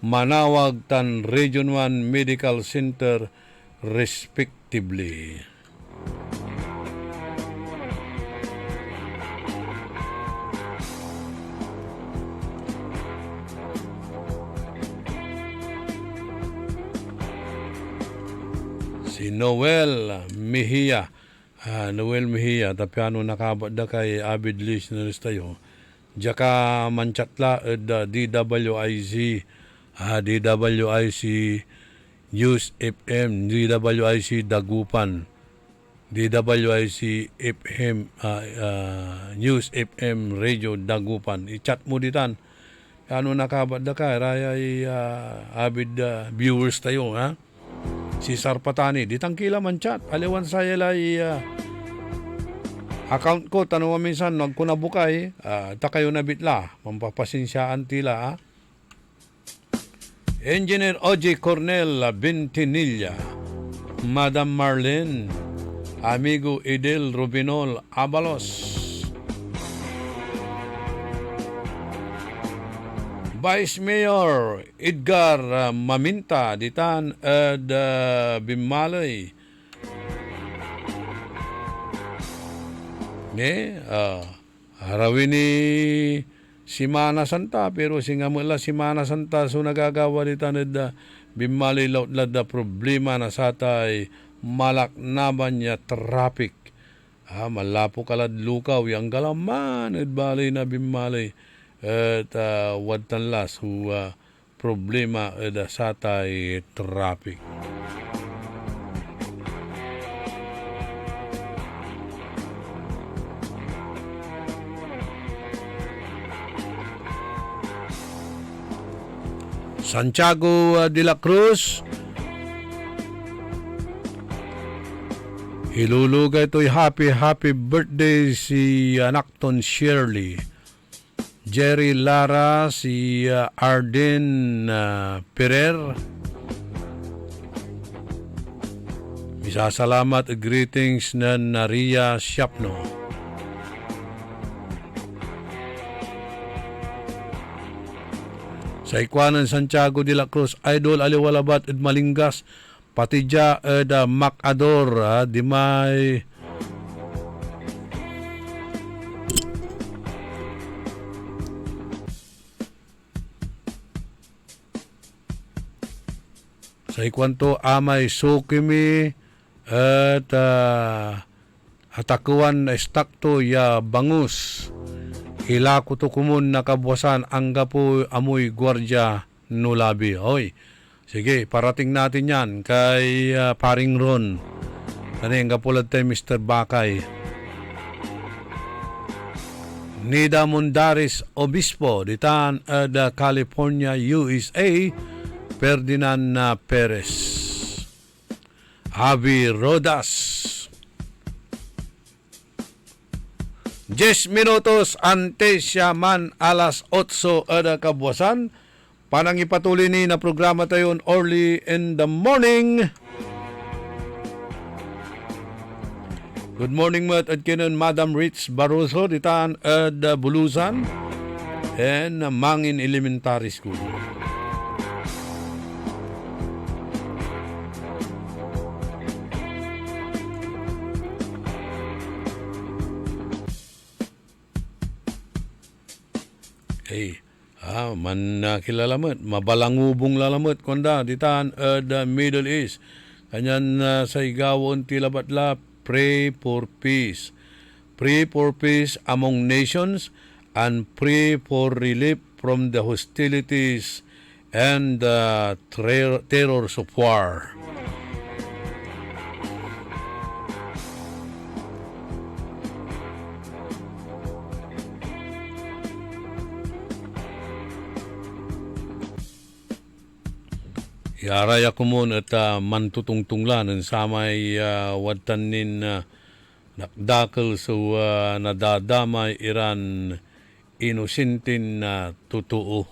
Manawag tan Region 1 Medical Center respectively. Si Noel Mejia, tapiano nakabot da kay avid listeners tayo. Jaka manchatla at DWIC, DWIC News FM, DWIC Dagupan, DWIC FM, News FM Radio Dagupan. I-chat mo ditan. Ano nakabot da kay raya avid viewers tayo, ha? Si Sarpatani, ditangkila man chat. Aliwan saya lay account ko, tanong minsan, nagkunabukay, ta kayo nabitla, mampapasinsyaan tila, ha? Engineer O.J. Cornel Bentinilla, Madam Marlene, amigo Edel Rubinol Abalos, Vice Mayor Edgar Maminta ditan at Bimalay. Harawin ni Simana Santa, pero singamula Simana Santa so nagagawa ditan at Bimalay lautlad na problema na satay malaknaban niya traffic. Malapo kalad lukaw yang galaman at balay na Bimalay. At wadtan las hu problema da satay traffic. Santiago de la Cruz, hilulugay to'y happy birthday si Anacton Shirley. Jerry Lara, si Arden Perer. Misasalamat at greetings na Naria Siapno. Sa ikwanan Santiago de la Cruz, Idol Aliwalabat at Malingas, pati dya at Macador, di may sa ikwanto amay sukimi at atakuan na estakto ya bangus. Hila ko to kumun nakabwasan ang gapo amoy gwardya nulabi. Oy, sige, parating natin yan kay Paring Ron. Ano yung gapulad tayo Mr. Bakay. Nida Mundaris Obispo, ditan at California, USA, Ferdinand Perez. Javi Rodas, 10 minutos antes siya man alas 8 ada kabuasan. Panang ipatuloy ni na programa tayo early in the morning. Good morning mat at kinon Madam Rich Barroso ditaan at Bulusan and Mangin Elementary School. Hey, man kilalamat, mabalangubong lalamot konda ditaan the Middle East. Kanyan sa igawon tilabatla, pray for peace. Pray for peace among nations and pray for relief from the hostilities and the terrors of war. Yaraya ko mo at mantutungtunglan sa may watanin nakdakal sa nadadamay Iran inusintin na totoo.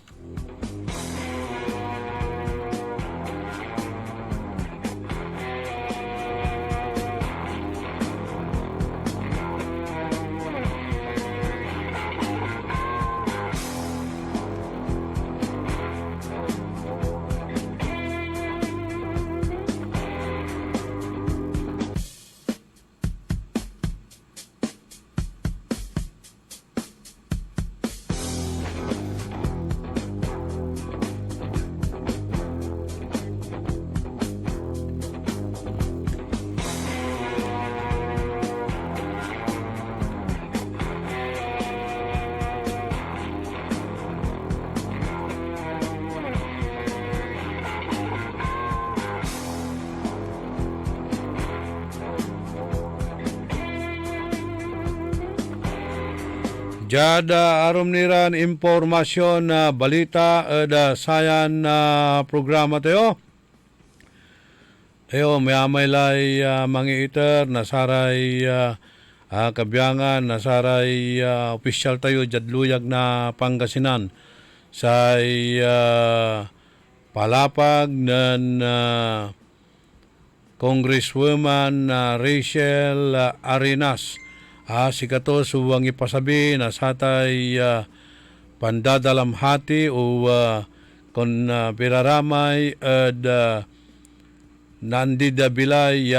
Jada arom niran impormasyon na balita da sayan na programa tayo. Tayo may lay mga iter nasaray kabyangan nasaray opisyal tayo jadluyag na Pangasinan sa palapag ng Congresswoman Rachel Arenas. Si kato suwang ipasabi na satay pandadalamhati o kon piraramay at nandida bilay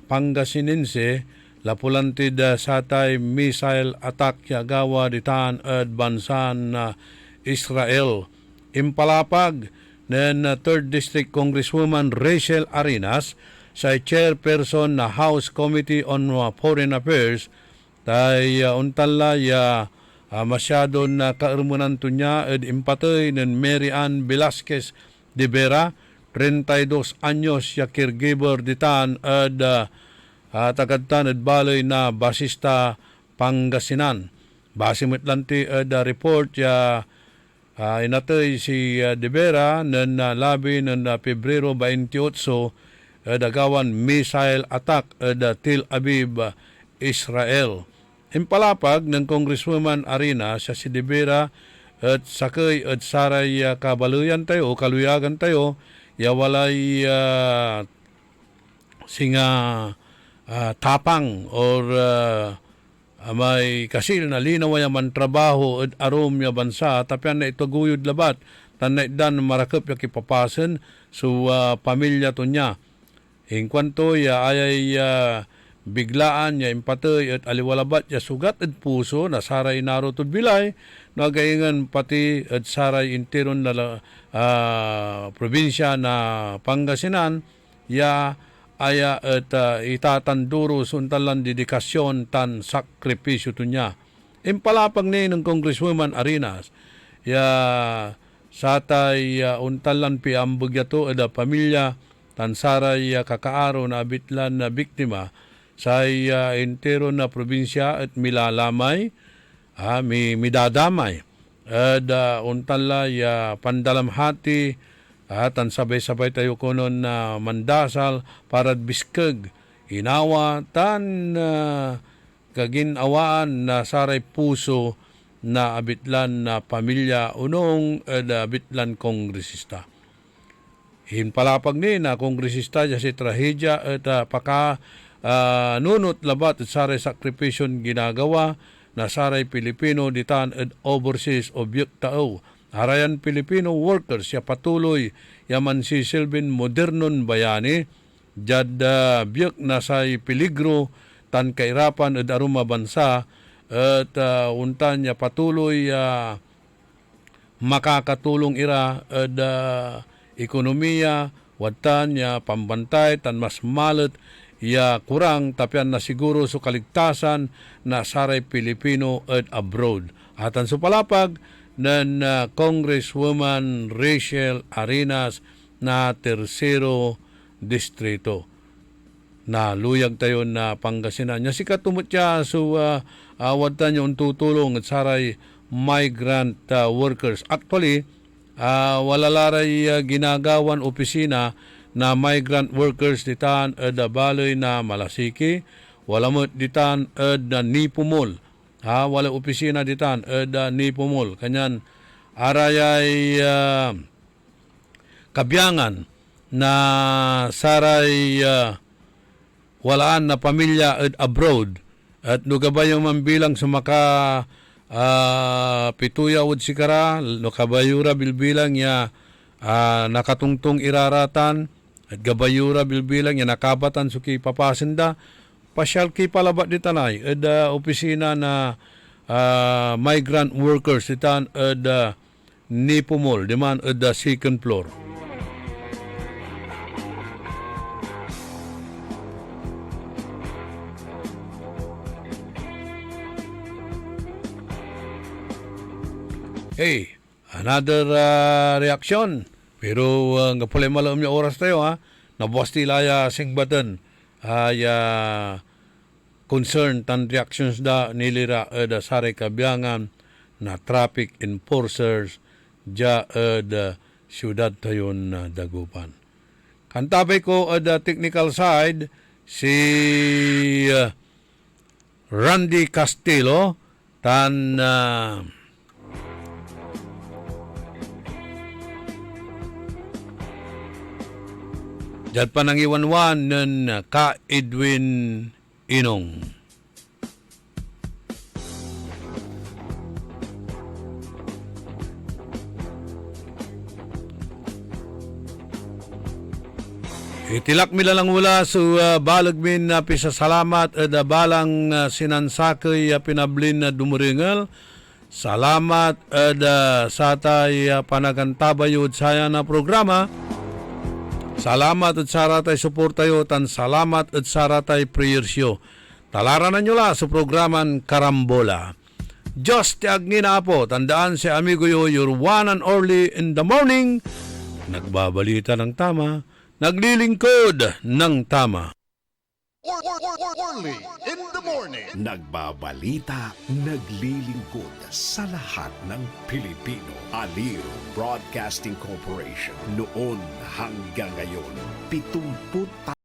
Pangasinense lapulantid satay missile attack yagawa ditaan at bansan Israel. Impalapag ng 3rd District Congresswoman Rachel Arenas sa chairperson na House Committee on Foreign Affairs tay untala masyado na kaarmunan to niya ed impatoy ng Mary Ann Velasquez de Vera 32 anyos ya caregiver ditan ed tagadtan ed baloy na basista Pangasinan. Base metlanti ed report ya inatoy si de Vera ng labi ng Pebrero 28 ed agawan missile attack ed Tel Aviv, Israel. Impalapag ng Congresswoman Arena sa si De Vera at sakay at saray kabaluyan tayo o kaluyagan tayo yawalay singa tapang or may kasil na linaw man trabaho at arom ya bansa tapian na ito guyod labat tanaydan marakap ya kipapasen so pamilya to niya. In kwanto ya ayay biglaan ya impatoy at aliwalabat ya sugat at puso na saray naro to bilay nagaingan pati at saray interon na probinsya na Pangasinan ya aya at itatanduro suntalan dedikasyon tan sakripisyo to niya. Impalapag ni ng Congresswoman Arenas ya satay untalan piambog yato ada pamilya tan saray kakaaro na abitlan na biktima sa entero na probinsya at milalamay, midadamay. At untala pandalamhati tan sabay-sabay tayo kunon na mandasal para biskeg inawa tan kaginawaan na saray puso na abitlan na pamilya unong abitlan kongresista. Hinpalapag ni na kongresista dya si trahedya at nunot labat at saray sakripisyon ginagawa na saray Pilipino ditan at overseas object tao. Harayan Filipino workers ya patuloy yaman si Silvin modernon bayani jad biyek na say peligro tan kairapan at aruma bansa at untan ya patuloy makakatulong ira at ekonomiya watan ya pambantay tan mas malet ya kurang tapian na siguro so kaligtasan na saray Pilipino at abroad. Atan so palapag ng Congresswoman Rachel Arenas na Tercero Distrito. Na luyag tayo na Pangasinan. Nya sikat tumutya so watan yung tutulong at saray migrant workers. Actually, wala laray ginagawan opisina na migrant workers ditan da baloy na Malasiki, wala mo ditan da Nipumol. Wala opisina ditan da Nipumol. Kanyan arayay kabyangan na saray walaan na pamilya at abroad at nugabayong mambilang sumaka pituya ud sikara nukabayura bilbilang ya nakatungtong iraratan at gabayura bilbilang ya nakabatan suki papasinda pasyal ki palabat di tanay at opisina na migrant workers ditan at Nipumol diman at second floor. Hey, another reaction. Pero nga pala malam niya oras tayo nabuwas tila sing button concern tan reactions da nilira da saray kabyangan na traffic enforcers ja da siyudad tayon na Dagupan. Kantabay ko da technical side si Randy Castillo tan Diyan pa nang iwanwan ng Ka Edwin Inong. Itilak mila lang mula sa balagmin na pisasalamat at balang sinansakay pinablin na dumuringal. Salamat at sa tay panagantabayod saya na programa. Salamat at saratay suportayo tan salamat at saratay prayersyo. Talaranan nyo la sa programan Karambola. Diyos ti agngina po, tandaan si amigo yo, your one and only in the morning. Nagbabalita ng tama, naglilingkod ng tama. Orly in the morning. Nagbabalita, naglilingkod sa lahat ng Pilipino. Aliw Broadcasting Corporation. Noon hanggang ngayon, 70